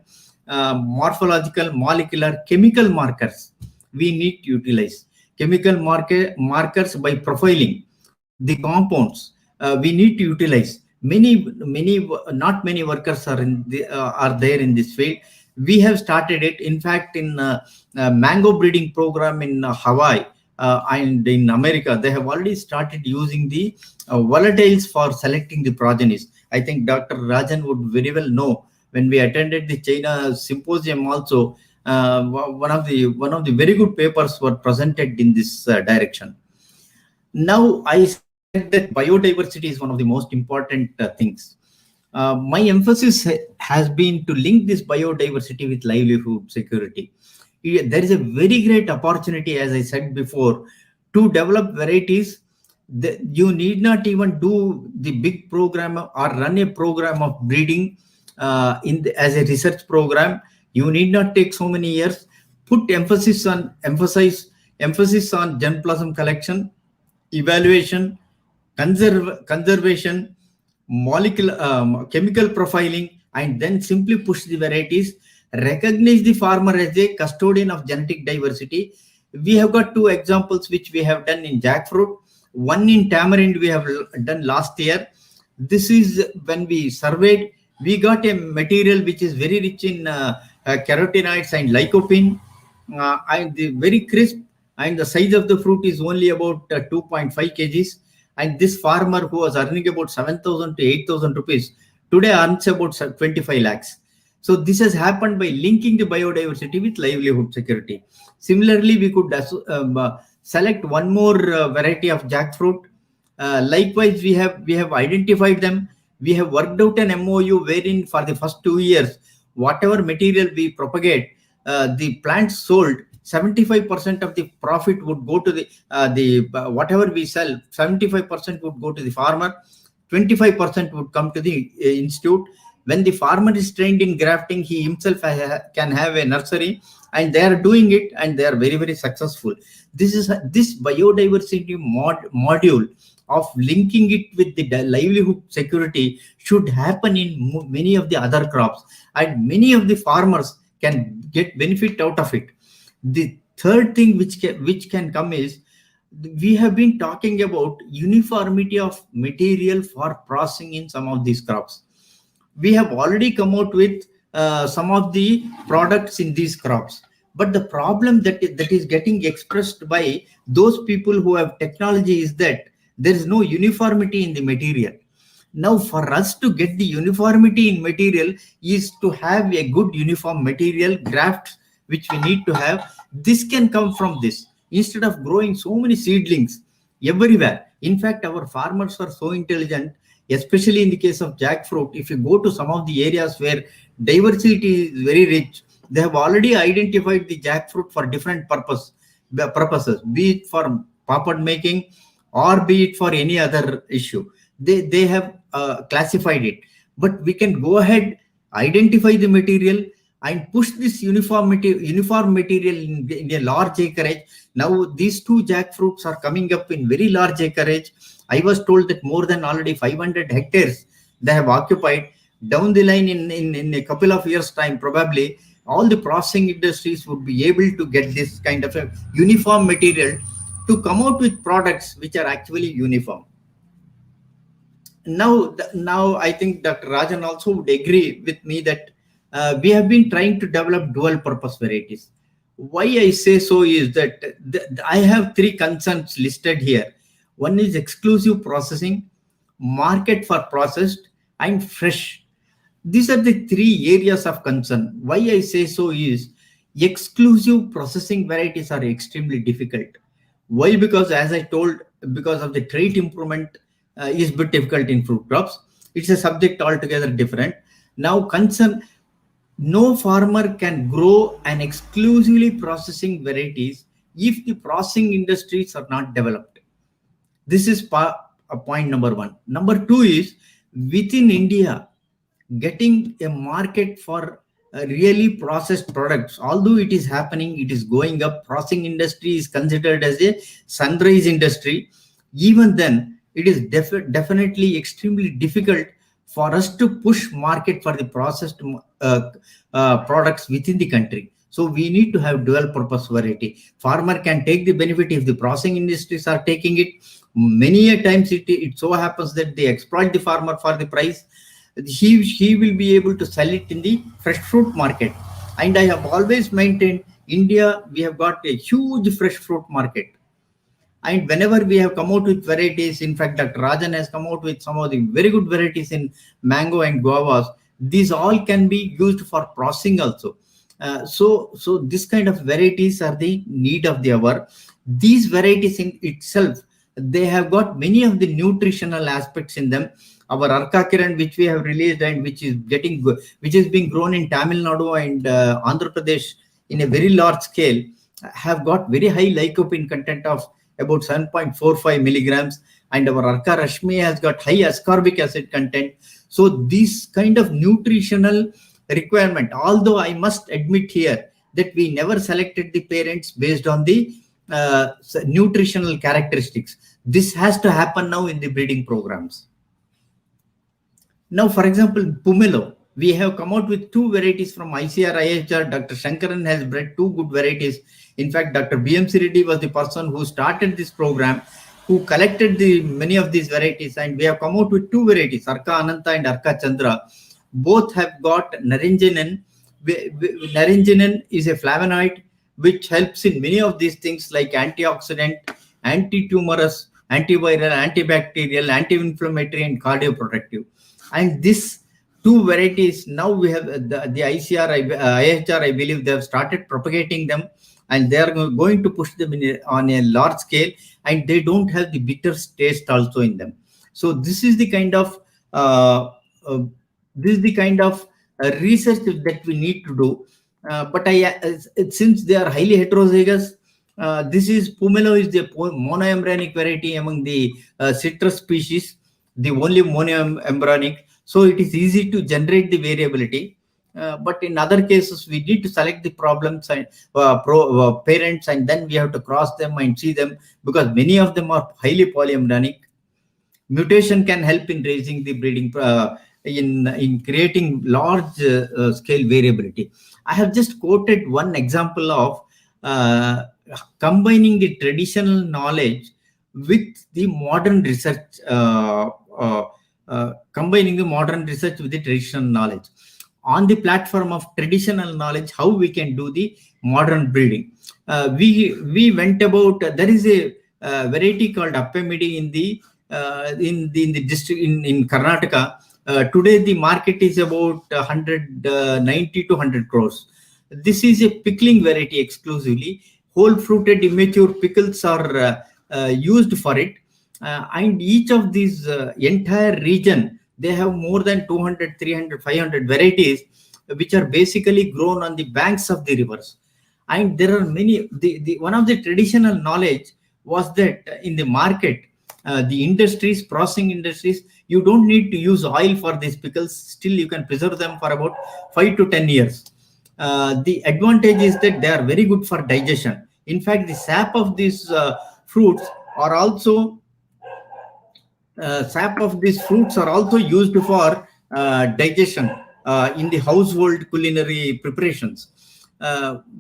Morphological, molecular, chemical markers we need to utilize. Chemical markers by profiling the compounds we need to utilize. Not many workers are there in this field. We have started it. In fact, in mango breeding program in Hawaii and in America, they have already started using the volatiles for selecting the progenies. I think Dr. Rajan would very well know. When we attended the China symposium also, one of the very good papers were presented in this direction. Now, I said that biodiversity is one of the most important things. My emphasis has been to link this biodiversity with livelihood security. There is a very great opportunity, as I said before, to develop varieties. You need not even do the big program or run a program of breeding as a research program. You need not take so many years. Put emphasis on germplasm collection, evaluation, conservation, molecular chemical profiling, and then simply push the varieties. Recognize the farmer as a custodian of genetic diversity. We have got two examples which we have done in jackfruit. One in tamarind we have done last year. This is when we surveyed, we got a material which is very rich in carotenoids and lycopene, and very crisp, and the size of the fruit is only about 2.5 kgs. And this farmer who was earning about 7,000 to 8,000 rupees today earns about 25 lakhs. So this has happened by linking the biodiversity with livelihood security. Similarly, we could select one more variety of jackfruit. Likewise, we have identified them. We have worked out an MOU wherein for the first 2 years, whatever material we propagate, the plants sold, 75% of the profit would go to the whatever we sell. 75% would go to the farmer, 25% would come to the institute. When the farmer is trained in grafting, he himself can have a nursery, and they are doing it, and they are very, very successful. This biodiversity module of linking it with the livelihood security should happen in many of the other crops, and many of the farmers can get benefit out of it. The third thing which can come is, we have been talking about uniformity of material for processing in some of these crops. We have already come out with some of the products in these crops, but the problem that is getting expressed by those people who have technology is that there is no uniformity in the material. Now, for us to get the uniformity in material is to have a good uniform material graft, which we need to have. This can come from this, instead of growing so many seedlings everywhere. In fact, our farmers are so intelligent, especially in the case of jackfruit. If you go to some of the areas where diversity is very rich, they have already identified the jackfruit for different purposes, be it for papad making or be it for any other issue. They have classified it. But we can go ahead, identify the material, and push this uniform material in a large acreage. Now, these two jackfruits are coming up in very large acreage. I was told that more than already 500 hectares they have occupied. Down the line, in a couple of years' time, probably all the processing industries would be able to get this kind of a uniform material to come out with products which are actually uniform. Now I think Dr. Rajan also would agree with me that we have been trying to develop dual purpose varieties. Why I say so is that I have three concerns listed here. One is exclusive processing, market for processed, and fresh. These are the three areas of concern. Why I say so is, exclusive processing varieties are extremely difficult. Why? Because, as I told, because of the trait improvement is a bit difficult in fruit crops. It's a subject altogether different. Now, no farmer can grow an exclusively processing varieties if the processing industries are not developed. This is point number one. Number two is, within India, getting a market for really processed products. Although it is happening, it is going up. Processing industry is considered as a sunrise industry. Even then, it is definitely extremely difficult for us to push market for the processed products within the country. So we need to have dual purpose variety. Farmer can take the benefit if the processing industries are taking it. Many a times it so happens that they exploit the farmer for the price. He will be able to sell it in the fresh fruit market. And I have always maintained, India, we have got a huge fresh fruit market. And whenever we have come out with varieties, in fact, Dr. Rajan has come out with some of the very good varieties in mango and guavas. These all can be used for processing also. So this kind of varieties are the need of the hour. These varieties in itself, they have got many of the nutritional aspects in them. Our Arka Kiran, which we have released and which is being grown in Tamil Nadu and Andhra Pradesh in a very large scale, have got very high lycopene content of about 7.45 milligrams, and our Arka Rashmi has got high ascorbic acid content. So this kind of nutritional requirement, although I must admit here that we never selected the parents based on the nutritional characteristics. This has to happen now in the breeding programs. Now, for example, Pumelo, we have come out with two varieties from ICR, IHR. Dr. Shankaran has bred two good varieties. In fact, Dr. BMC Reddy was the person who started this program, who collected many of these varieties, and we have come out with two varieties, Arka Ananta and Arka Chandra. Both have got naringenin. Naringenin is a flavonoid which helps in many of these things like antioxidant, anti-tumorous, antiviral, antibacterial, anti-inflammatory, and cardioprotective. And these two varieties, now we have the ICR, IHR, I believe they have started propagating them, and they are going to push them on a large scale, and they don't have the bitter taste also in them. So this is the kind of research that we need to do. But since they are highly heterozygous, this is Pumelo is the monoembryonic variety among the citrus species, the only monoembryonic. So it is easy to generate the variability. But in other cases, we need to select the problems and parents, and then we have to cross them and see them, because many of them are highly polyembryonic. Mutation can help in raising the breeding, in creating large scale variability. I have just quoted one example of combining the traditional knowledge with the modern research, combining the modern research with the traditional knowledge. On the platform of traditional knowledge, how we can do the modern breeding. We went about, there is a variety called Appamidi in the district in Karnataka. Today the market is about 190 to 100 crores. This is a pickling variety exclusively. Whole fruited immature pickles are used for it. And each of these entire region, they have more than 200, 300, 500 varieties, which are basically grown on the banks of the rivers. And there are many, one of the traditional knowledge was that in the market, the industries, processing industries, you don't need to use oil for these pickles. Still, you can preserve them for about 5 to 10 years. The advantage is that they are very good for digestion. In fact, the sap of these fruits are also used for digestion in the household culinary preparations.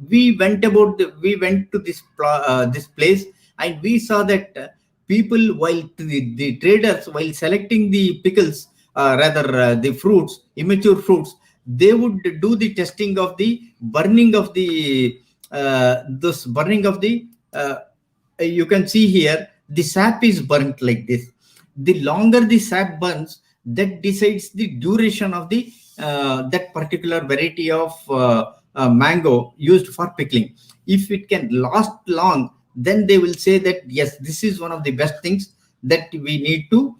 We went to this place, and we saw that people, while the traders, while selecting the pickles, the fruits, immature fruits, they would do the testing of the burning of the you can see here, the sap is burnt like this. The longer the sap burns, that decides the duration of the that particular variety of mango used for pickling. If it can last long, then they will say that yes, this is one of the best things that we need to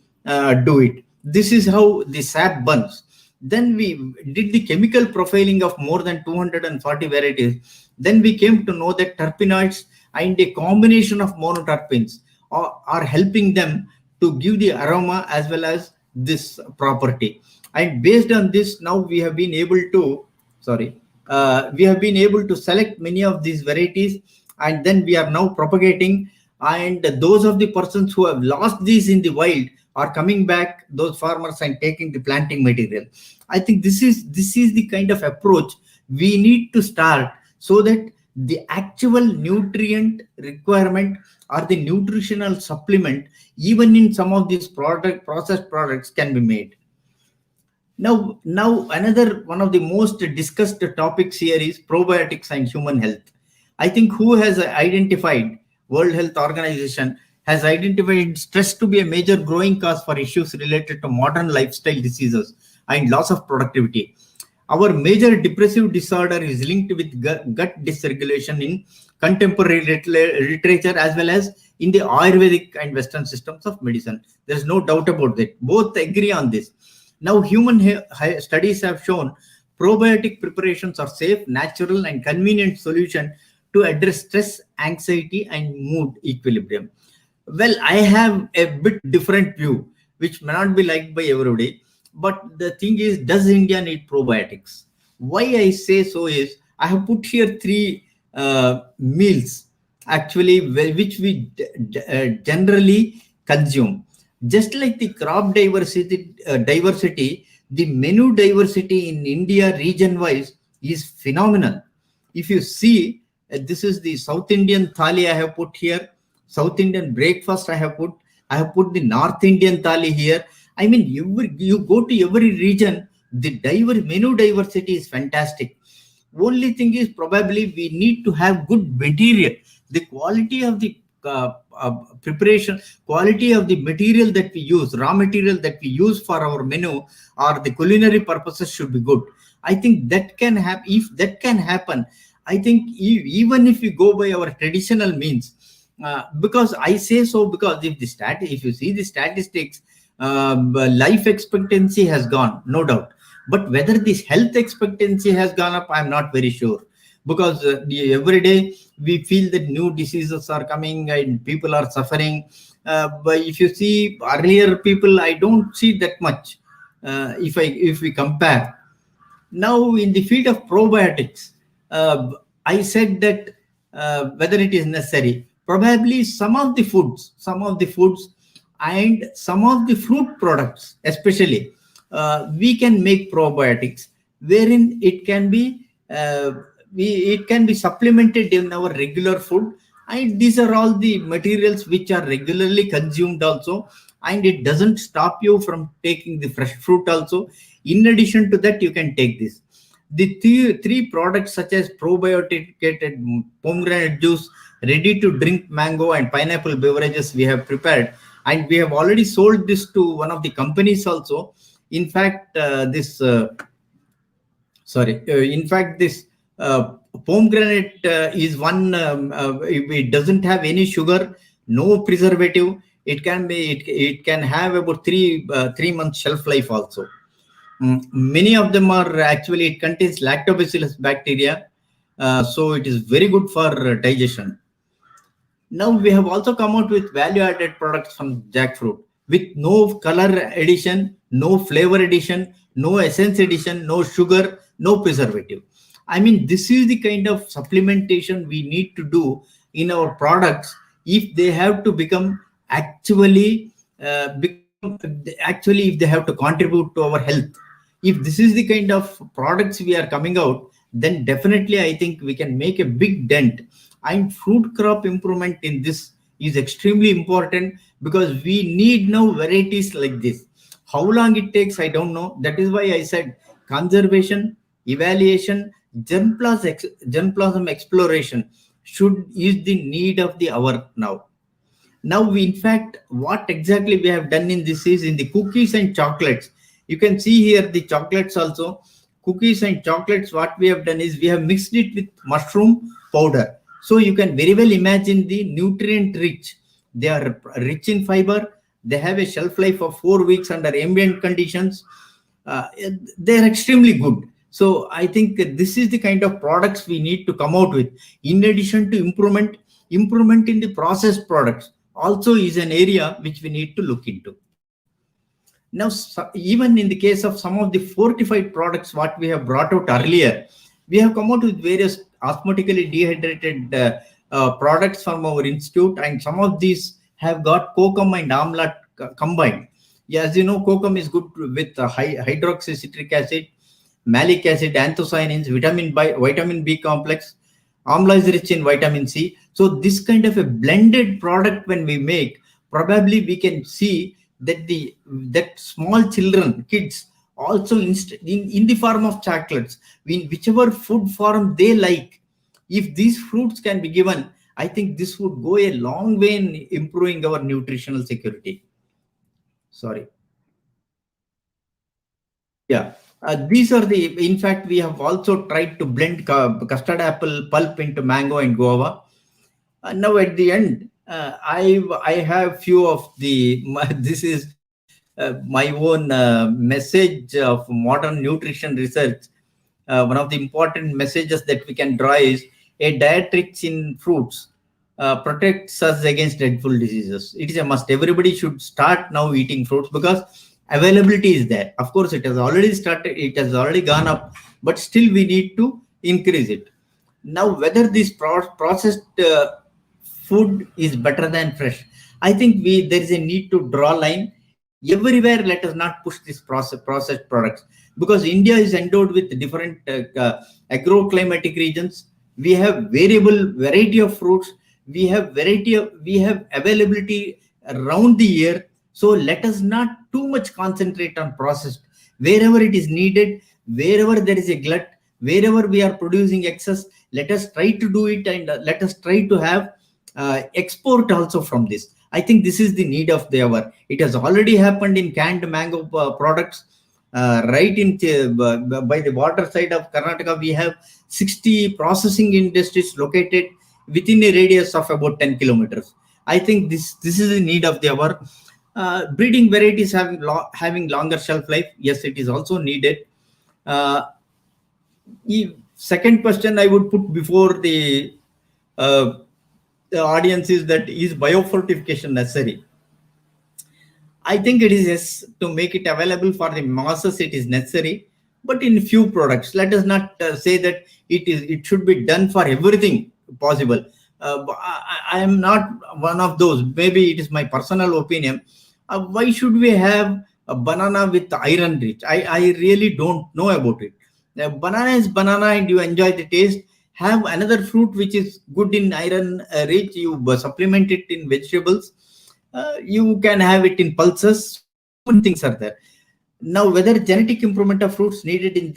do it. This is how the sap burns. Then we did the chemical profiling of more than 240 varieties. Then we came to know that terpenoids and a combination of monoterpenes are helping them to give the aroma as well as this property. And based on this, now we have been able to, sorry, We have been able to select many of these varieties, and then we are now propagating. And those of the persons who have lost these in the wild are coming back, those farmers, and taking the planting material. I think this is the kind of approach we need to start, so that the actual nutrient requirement or the nutritional supplement, even in some of these processed products, can be made. Now another one of the most discussed topics here is probiotics and human health. I think who has identified, World Health Organization has identified stress to be a major growing cause for issues related to modern lifestyle diseases and loss of productivity. Our major depressive disorder is linked with gut dysregulation in contemporary literature, as well as in the Ayurvedic and Western systems of medicine. There's no doubt about that. Both agree on this. Now, human studies have shown probiotic preparations are safe, natural, and convenient solution to address stress, anxiety, and mood equilibrium. Well, I have a bit different view, which may not be liked by everybody. But the thing is, does India need probiotics? Why I say so is, I have put here three meals actually which we generally consume. Just like the crop diversity, the menu diversity in India region-wise is phenomenal. If you see, this is the South Indian thali I have put here, South Indian breakfast I have put the North Indian thali here. I mean, you go to every region, the menu diversity is fantastic. Only thing is, probably we need to have good material. The quality of the preparation, quality of the material that we use, raw material that we use for our menu or the culinary purposes should be good. I think that can happen. If that can happen, I think even if we go by our traditional means, because I say so, because if you see the statistics, life expectancy has gone, no doubt. But whether this health expectancy has gone up, I'm not very sure. Because every day we feel that new diseases are coming and people are suffering. But if you see earlier people, I don't see that much. If we compare. Now in the field of probiotics, I said that whether it is necessary, probably some of the foods and some of the fruit products, especially, we can make probiotics, wherein it can be supplemented in our regular food. And these are all the materials which are regularly consumed also, and it doesn't stop you from taking the fresh fruit also. In addition to that, you can take this. The three products such as probioticated pomegranate juice, ready to drink mango and pineapple beverages we have prepared, and we have already sold this to one of the companies also. In fact, this pomegranate is one. It doesn't have any sugar, no preservative. It can have about 3 months shelf life also. Many of them are actually, it contains lactobacillus bacteria, so it is very good for digestion. Now we have also come out with value-added products from jackfruit with no color addition, no flavor addition, no essence addition, no sugar, no preservative. I mean, this is the kind of supplementation we need to do in our products if they have to become if they have to contribute to our health. If this is the kind of products we are coming out, then definitely I think we can make a big dent. And fruit crop improvement in this is extremely important, because we need now varieties like this. How long it takes, I don't know. That is why I said conservation, evaluation, germplasm exploration is the need of the hour now. Now, in fact, what exactly we have done in this is in the cookies and chocolates. You can see here the chocolates also. Cookies and chocolates, what we have done is we have mixed it with mushroom powder. So you can very well imagine the nutrient rich. They are rich in fiber. They have a shelf life of 4 weeks under ambient conditions. They are extremely good. So I think this is the kind of products we need to come out with. In addition to improvement in the processed products also is an area which we need to look into. Now, even in the case of some of the fortified products, what we have brought out earlier, We have come out with various osmotically dehydrated products from our institute, and some of these have got kokum and amla combined. Yeah, as you know, kokum is good with hydroxycitric acid, malic acid, anthocyanins, vitamin B complex. Amla is rich in vitamin C. So this kind of a blended product when we make, probably we can see that that small children, kids, also in the form of chocolates, in whichever food form they like, if these fruits can be given, I think this would go a long way in improving our nutritional security. Sorry. Yeah. These are in fact, we have also tried to blend custard apple pulp into mango and guava. Now at the end, I have few of this is my own message of modern nutrition research. One of the important messages that we can draw is a diet rich in fruits protects us against dreadful diseases. It is a must. Everybody should start now eating fruits because availability is there. Of course, it has already started. It has already gone up, but still we need to increase it. Now, whether this processed food is better than fresh, I think there is a need to draw a line. Everywhere, let us not push this processed products, because India is endowed with different agroclimatic regions. We have variety of fruits. We have availability around the year. So let us not too much concentrate on processed. Wherever it is needed, wherever there is a glut, wherever we are producing excess, let us try to do it, and let us try to have export also from this. I think this is the need of the hour. It has already happened in canned mango products. Right by the water side of Karnataka, we have 60 processing industries located within a radius of about 10 kilometers. I think this is the need of the hour. Breeding varieties having longer shelf life. Yes, it is also needed. Second question I would put before the audience is that is biofortification necessary? I think it is yes, to make it available for the masses. It is necessary, but in few products. Let us not say that it should be done for everything possible. I am not one of those. Maybe it is my personal opinion. Why should we have a banana with iron rich? I really don't know about it. Banana is banana, and you enjoy the taste. Have another fruit which is good in iron rich. You supplement it in vegetables. You can have it in pulses. Many things are there. Now, whether genetic improvement of fruits needed in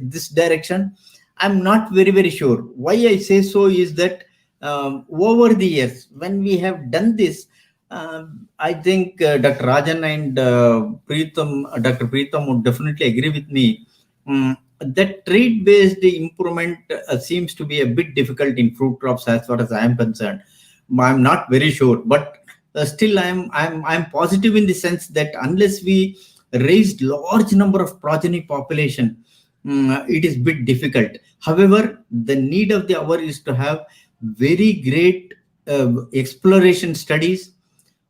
this direction, I'm not very sure. Why I say so is that over the years, when we have done this, I think Dr. Rajan and Dr. Preetham would definitely agree with me. That trait-based improvement seems to be a bit difficult in fruit crops as far as I am concerned. I'm not very sure, but still I'm positive in the sense that unless we raised large number of progeny population, it is bit difficult. However, the need of the hour is to have very great exploration studies,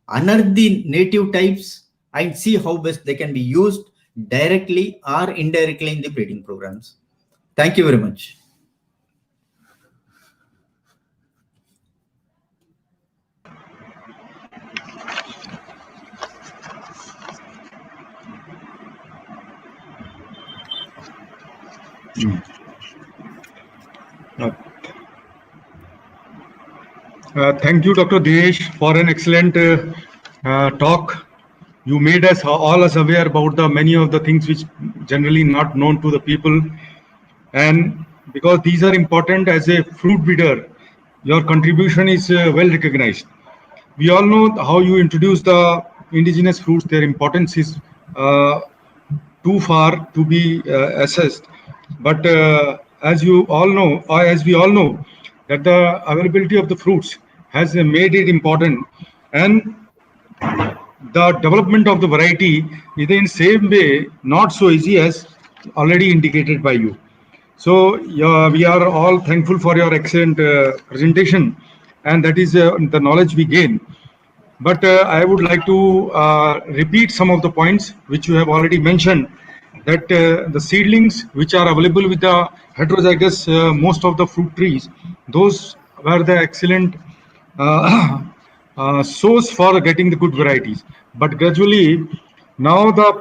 unearth the native types, and see how best they can be used directly or indirectly in the breeding programs. Thank you very much. Thank you, Dr. Dinesh, for an excellent talk. You made us all aware about the many of the things which generally not known to the people, and because these are important as a fruit breeder, your contribution is well recognized. We all know how you introduce the indigenous fruits. Their importance is too far to be assessed. But as you all know, or as we all know, that the availability of the fruits has made it important, and the development of the variety is in same way not so easy as already indicated by you. So we are all thankful for your excellent presentation, and that is the knowledge we gain. But I would like to repeat some of the points which you have already mentioned, that the seedlings which are available with the heterozygous most of the fruit trees, those were the excellent uh, source for getting the good varieties. But gradually, now the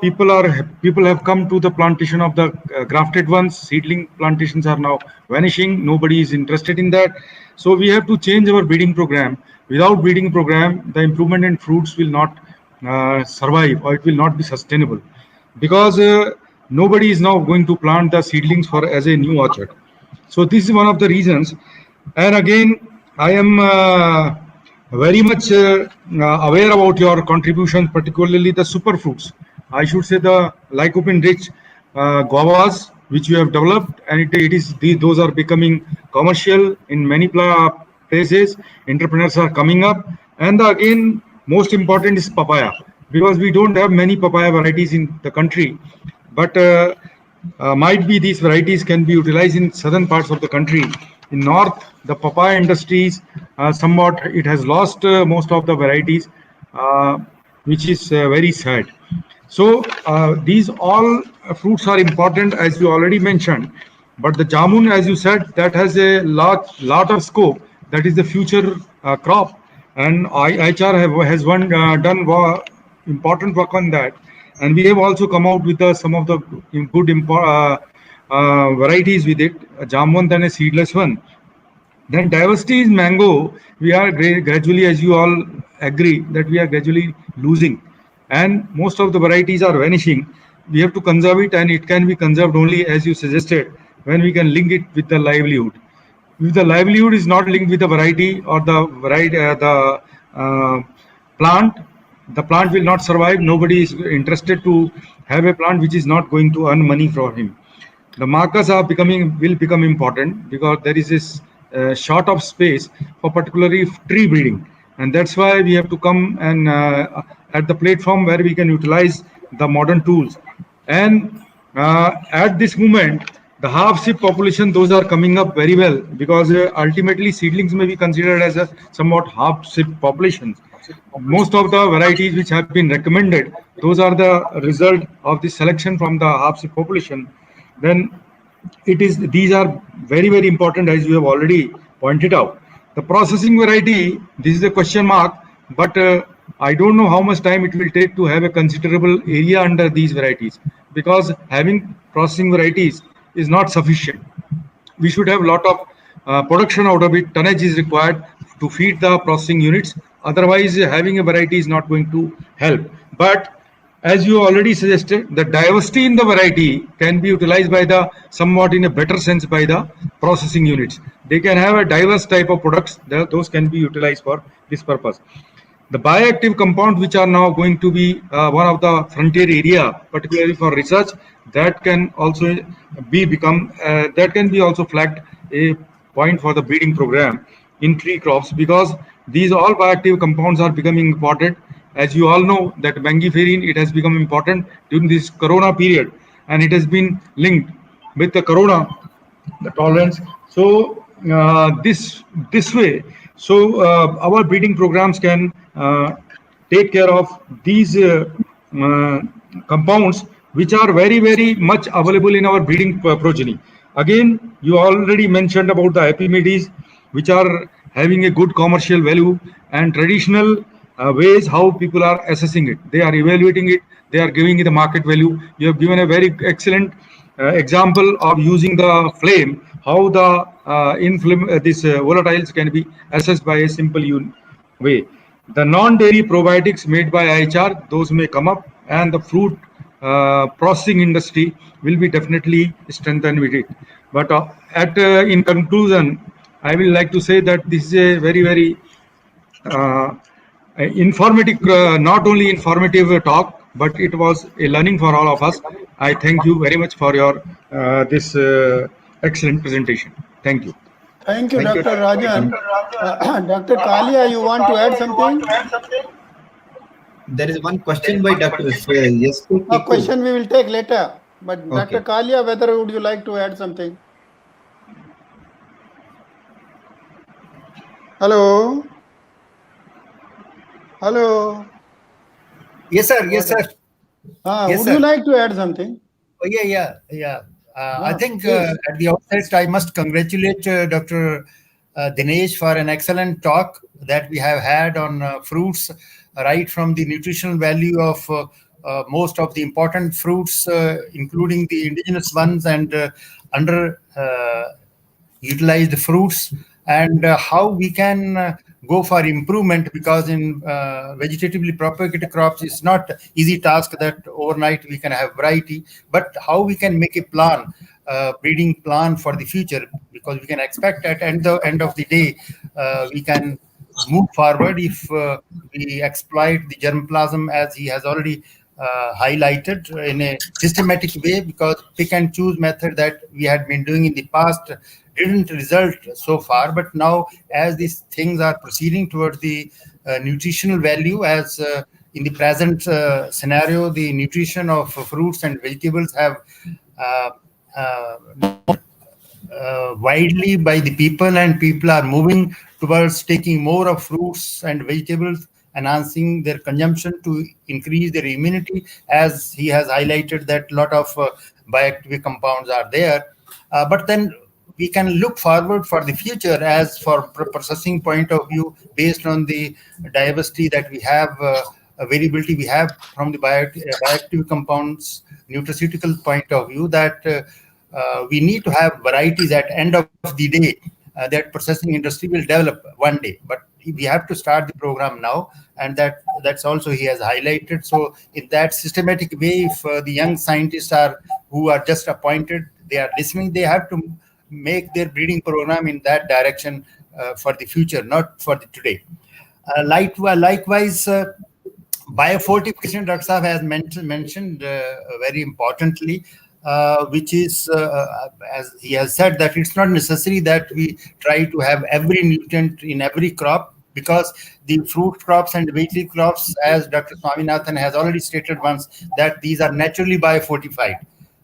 people have come to the plantation of the grafted ones. Seedling plantations are now vanishing. Nobody is interested in that. So we have to change our breeding program. Without breeding program, the improvement in fruits will not survive, or it will not be sustainable, because nobody is now going to plant the seedlings for as a new orchard. So this is one of the reasons. And again, I am very much aware about your contributions, particularly the superfruits. I should say the lycopene-rich guavas, which you have developed, and those are becoming commercial in many places. Entrepreneurs are coming up, and again, most important is papaya, because we don't have many papaya varieties in the country, but might be these varieties can be utilized in southern parts of the country. In north, the papaya industries somewhat it has lost most of the varieties, uh, which is very sad. So these all fruits are important, as you already mentioned. But the jamun, as you said, that has a lot of scope. That is the future crop, and IHR has done important work on that. And we have also come out with some of the good varieties with it, a jamun and a seedless one. Then diversity is mango. We are gradually, as you all agree, that we are gradually losing, and most of the varieties are vanishing. We have to conserve it, and it can be conserved only, as you suggested, when we can link it with the livelihood. If the livelihood is not linked with the variety or the plant, the plant will not survive. Nobody is interested to have a plant which is not going to earn money for him. The markers will become important, because there is this short of space for particularly tree breeding, and that's why we have to come and at the platform where we can utilize the modern tools. And at this moment, the half ship population, those are coming up very well, because ultimately seedlings may be considered as a somewhat half ship populations. Most of the varieties which have been recommended, those are the result of the selection from the half ship population. Then these are very important, as you have already pointed out. The processing variety, this is a question mark, but I don't know how much time it will take to have a considerable area under these varieties, because having processing varieties is not sufficient. We should have a lot of production out of it. Tonnage is required to feed the processing units. Otherwise, having a variety is not going to help. But as you already suggested, the diversity in the variety can be utilized by the somewhat in a better sense by the processing units. They can have a diverse type of products. Those can be utilized for this purpose. The bioactive compounds, which are now going to be one of the frontier area, particularly for research, that can also that can be also flagged a point for the breeding program in tree crops, because these all bioactive compounds are becoming important. As you all know, that mangiferin, it has become important during this corona period, and it has been linked with the corona, the tolerance. So this way, so our breeding programs can take care of these uh, compounds, which are very much available in our breeding progeny. Again, you already mentioned about the Epimedes, which are having a good commercial value, and traditional ways how people are assessing it. They are evaluating it. They are giving it a market value. You have given a very excellent example of using the flame, how the these volatiles can be assessed by a simple way. The non-dairy probiotics made by IHR, those may come up, and the fruit processing industry will be definitely strengthened with it. But in conclusion, I will like to say that this is a very uh, informative, not only informative talk, but it was a learning for all of us. I thank you very much for your this excellent presentation. Thank you. Thank you, Thank you. Dr. Rajan. Dr. Kalia, you want to add something? There is one question by Dr. Yes. A question we will take later. But Okay. Dr. Kalia, whether would you like to add something? Hello? Hello? Yes, sir. Yes, sir. Would you like to add something? Oh, yeah. I Ah, think please. at the outset, I must congratulate Dr. Dinesh for an excellent talk that we have had on fruits, right from the nutritional value of most of the important fruits, including the indigenous ones and under utilized fruits, and how we can go for improvement, because in vegetatively propagated crops it's not easy task that overnight we can have variety, but how we can make a plan, breeding plan for the future, because we can expect at the end of the day we can move forward if we exploit the germplasm as he has already highlighted in a systematic way, because pick and choose method that we had been doing in the past didn't result so far. But now, as these things are proceeding towards the nutritional value, as in the present scenario, the nutrition of fruits and vegetables have uh, uh, widely by the people, and people are moving towards taking more of fruits and vegetables, enhancing their consumption to increase their immunity, as he has highlighted that a lot of bioactive compounds are there. But then we can look forward for the future, as for processing point of view, based on the diversity that we have, variability we have from the bioactive compounds nutraceutical point of view, that we need to have varieties at end of the day that processing industry will develop one day. But we have to start the program now, and that's also he has highlighted. So in that systematic way, if the young scientists are who are just appointed, they are listening, they have to make their breeding program in that direction for the future, not for the today. Likewise, biofortification, Dr. Saab has mentioned very importantly, which is, as he has said, that it's not necessary that we try to have every nutrient in every crop, because the fruit crops and vegetable crops, as Dr. Swaminathan has already stated once, that these are naturally biofortified.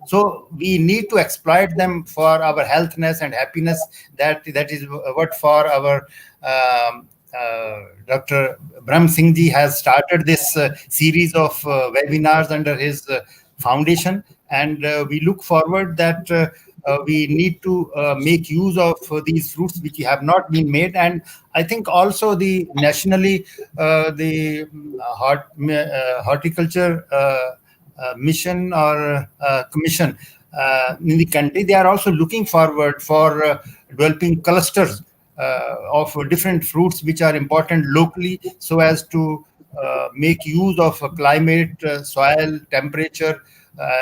So we need to exploit them for our healthness and happiness. That is what for our Dr. Brahm Singh ji has started this series of webinars under his foundation, and we look forward that we need to make use of these fruits which have not been made. And I think also the nationally the horticulture mission or commission in the country, they are also looking forward for developing clusters of different fruits which are important locally, so as to make use of climate, soil, temperature,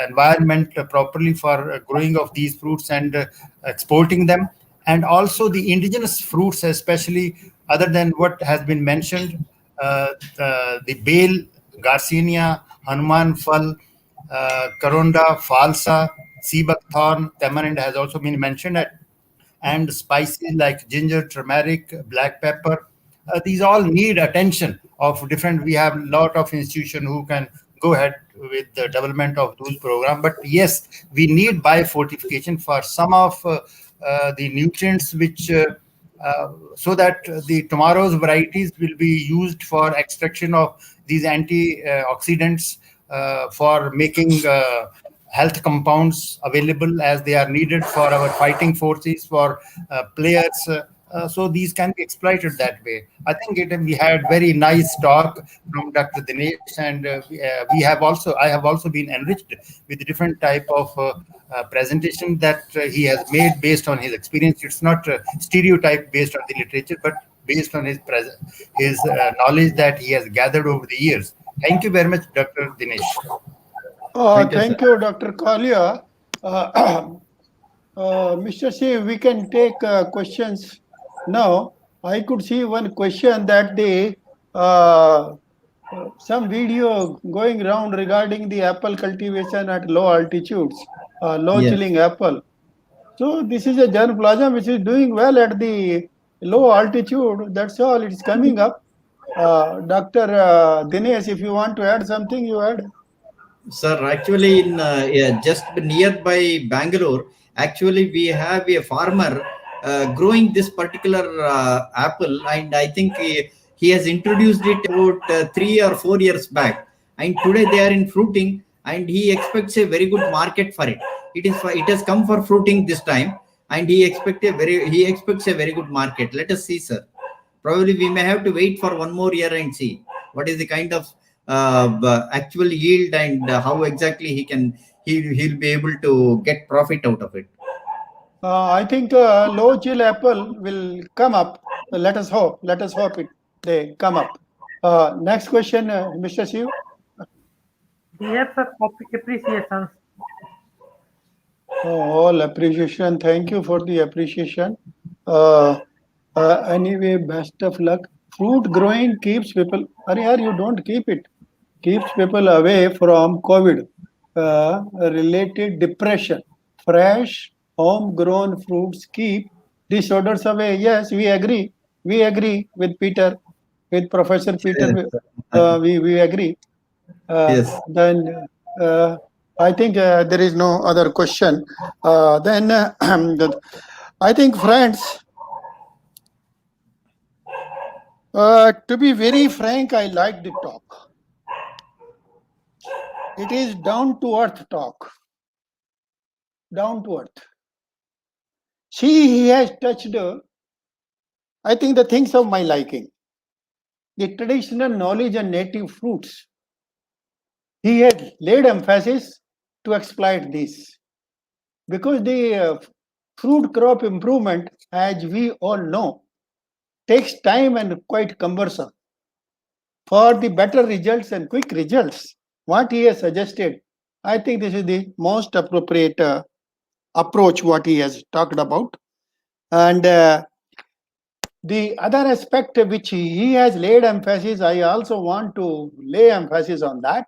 environment properly for growing of these fruits and exporting them. And also the indigenous fruits, especially other than what has been mentioned, the bale, Garcinia, Hanuman Phal, Karonda, Falsa, sea buckthorn, tamarind has also been mentioned, and spices like ginger, turmeric, black pepper. These all need attention of different. We have a lot of institutions who can go ahead with the development of those programs. But yes, we need biofortification for some of the nutrients which so that the tomorrow's varieties will be used for extraction of these antioxidants for making health compounds available as they are needed for our fighting forces, for players. So these can be exploited that way. I think we had very nice talk from Dr. Dinesh, and I have also been enriched with different type of presentation that he has made based on his experience. It's not stereotype based on the literature, but based on his knowledge that he has gathered over the years. Thank you very much, Dr. Dinesh. Thank you, Dr. Kalia. Mr. C, we can take questions now. I could see one question that some video going around regarding the apple cultivation at low altitudes, low chilling apple. So this is a germplasm which is doing well at the low altitude. That's all. It's coming up. Dr. Dinesh, if you want to add something, you add. Sir, actually, in just nearby Bangalore, actually we have a farmer growing this particular apple, and I think he has introduced it about 3 or 4 years back, and today they are in fruiting. and he expects a very good market for it. It has come for fruiting this time, and he expects a very good market. Let us see, sir. Probably we may have to wait for one more year and see what is the kind of actual yield, and how exactly he'll be able to get profit out of it. I think low chill apple will come up. Let us hope. Let us hope they come up. Next question, Mr. Shiv. Dear sir, appreciations. All appreciation. Thank you for the appreciation. Anyway, best of luck. Fruit growing keeps people. You don't keep it. Keeps people away from COVID related depression. Fresh, homegrown fruits keep disorders away. Yes, we agree. We agree with Peter, with Professor Peter. We agree. Yes. Then I think there is no other question. I think, friends, to be very frank, I like the talk. It is down to earth talk. Down to earth. He has touched, I think, the things of my liking. The traditional knowledge and native fruits. He had laid emphasis to exploit this. Because the fruit crop improvement, as we all know, takes time and quite cumbersome. For the better results and quick results, what he has suggested, I think this is the most appropriate approach what he has talked about. And the other aspect which he has laid emphasis, I also want to lay emphasis on that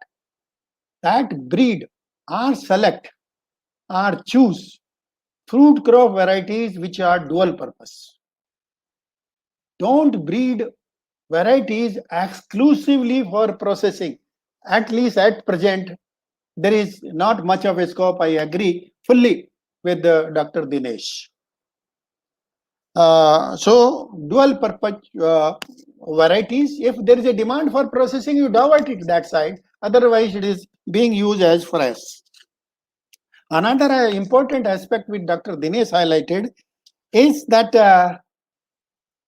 breed or select or choose fruit crop varieties which are dual purpose. Don't breed varieties exclusively for processing. At least at present, there is not much of a scope. I agree fully with Dr. Dinesh. So dual purpose varieties, if there is a demand for processing, you divert it that side. Otherwise, it is being used as fresh. Another important aspect which Dr. Dinesh highlighted is that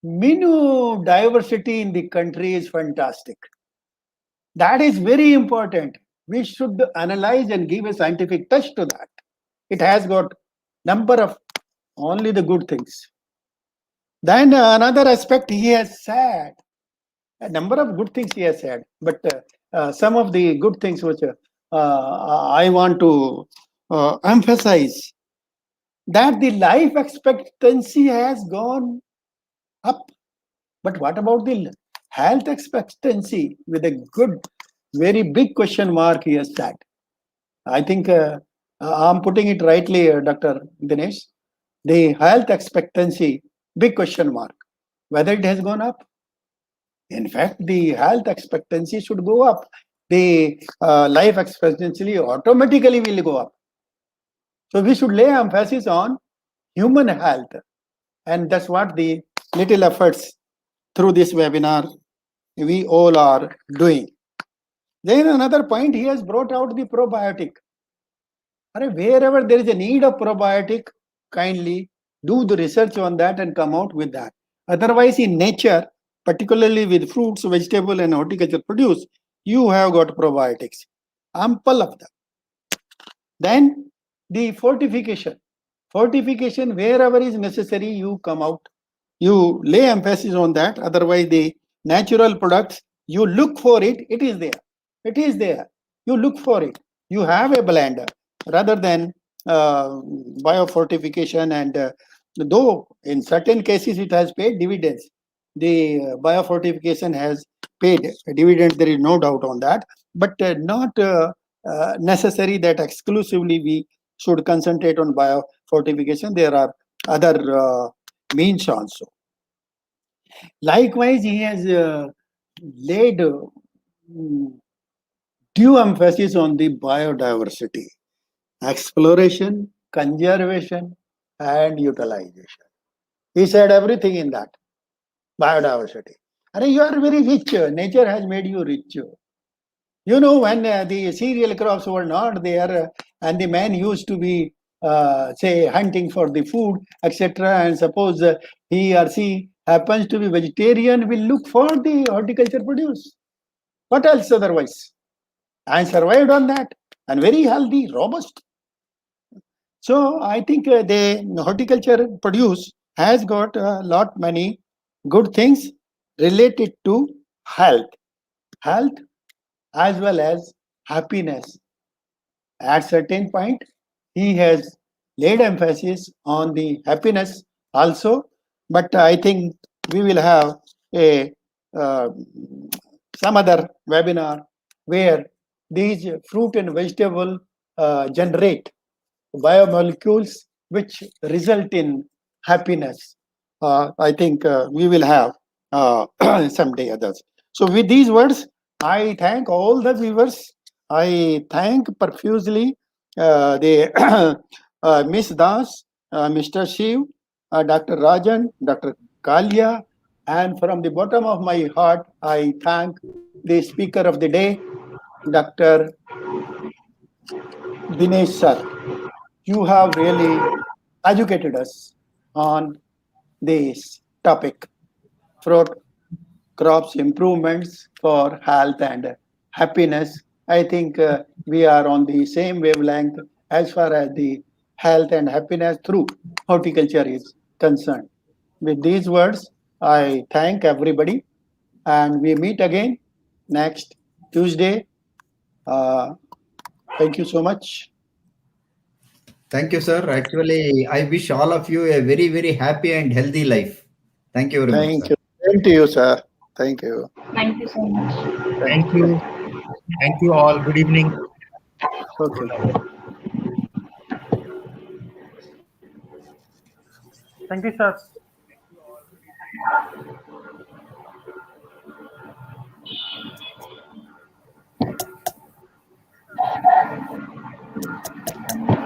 menu diversity in the country is fantastic. That is very important. We should analyze and give a scientific touch to that. It has got number of only the good things. Then another aspect he has said, a number of good things he has said, but some of the good things which I want to emphasize, that the life expectancy has gone up. But what about the health expectancy? With a good, very big question mark he has said. I think I'm putting it rightly, Dr. Dinesh. The health expectancy, big question mark. Whether it has gone up? In fact, the health expectancy should go up. The life expectancy automatically will go up. So we should lay emphasis on human health. And that's what the little efforts through this webinar we all are doing. Then another point, he has brought out the probiotic. Wherever there is a need of probiotic, kindly do the research on that and come out with that. Otherwise, in nature, particularly with fruits, vegetable, and horticulture produce, you have got probiotics, ample of them. Then the fortification. Fortification, wherever is necessary, you come out. You lay emphasis on that. Otherwise, the natural products, you look for it, it is there. It is there. You look for it. You have a blender rather than biofortification. And though in certain cases it has paid dividends, the biofortification has paid dividends, there is no doubt on that, but not necessary that exclusively we should concentrate on biofortification. There are other means also. Likewise, he has laid due emphasis on the biodiversity, exploration, conservation, and utilization. He said everything in that. Biodiversity. And you are very rich. Nature has made you rich. You know, when the cereal crops were not there, and the man used to be, say, hunting for the food, etc., and suppose he or she happens to be vegetarian, will look for the horticulture produce. What else otherwise? And survived on that, and very healthy, robust. So I think the horticulture produce has got a lot many good things related to health as well as happiness. At certain point, he has laid emphasis on the happiness also, but I think we will have a uh, some other webinar where these fruit and vegetable generate biomolecules which result in happiness. I think we will have someday others. So with these words, I thank all the viewers. I thank profusely the Miss Das, Mr. Shiv, Dr. Rajan, Dr. Kalia, and from the bottom of my heart, I thank the speaker of the day, Dr. Dinesh sir. You have really educated us on this topic, fruit crops improvements for health and happiness. I think we are on the same wavelength as far as the health and happiness through horticulture is concerned. With these words, I thank everybody, and we meet again next Tuesday. Thank you so much. Thank you, sir. Actually, I wish all of you a very, very happy and healthy life. Thank you very much, Thank sir. you. Same to you, sir. Thank you. Thank you so much. Thank you. Thank you all. Good evening. Okay. Thank you, sir.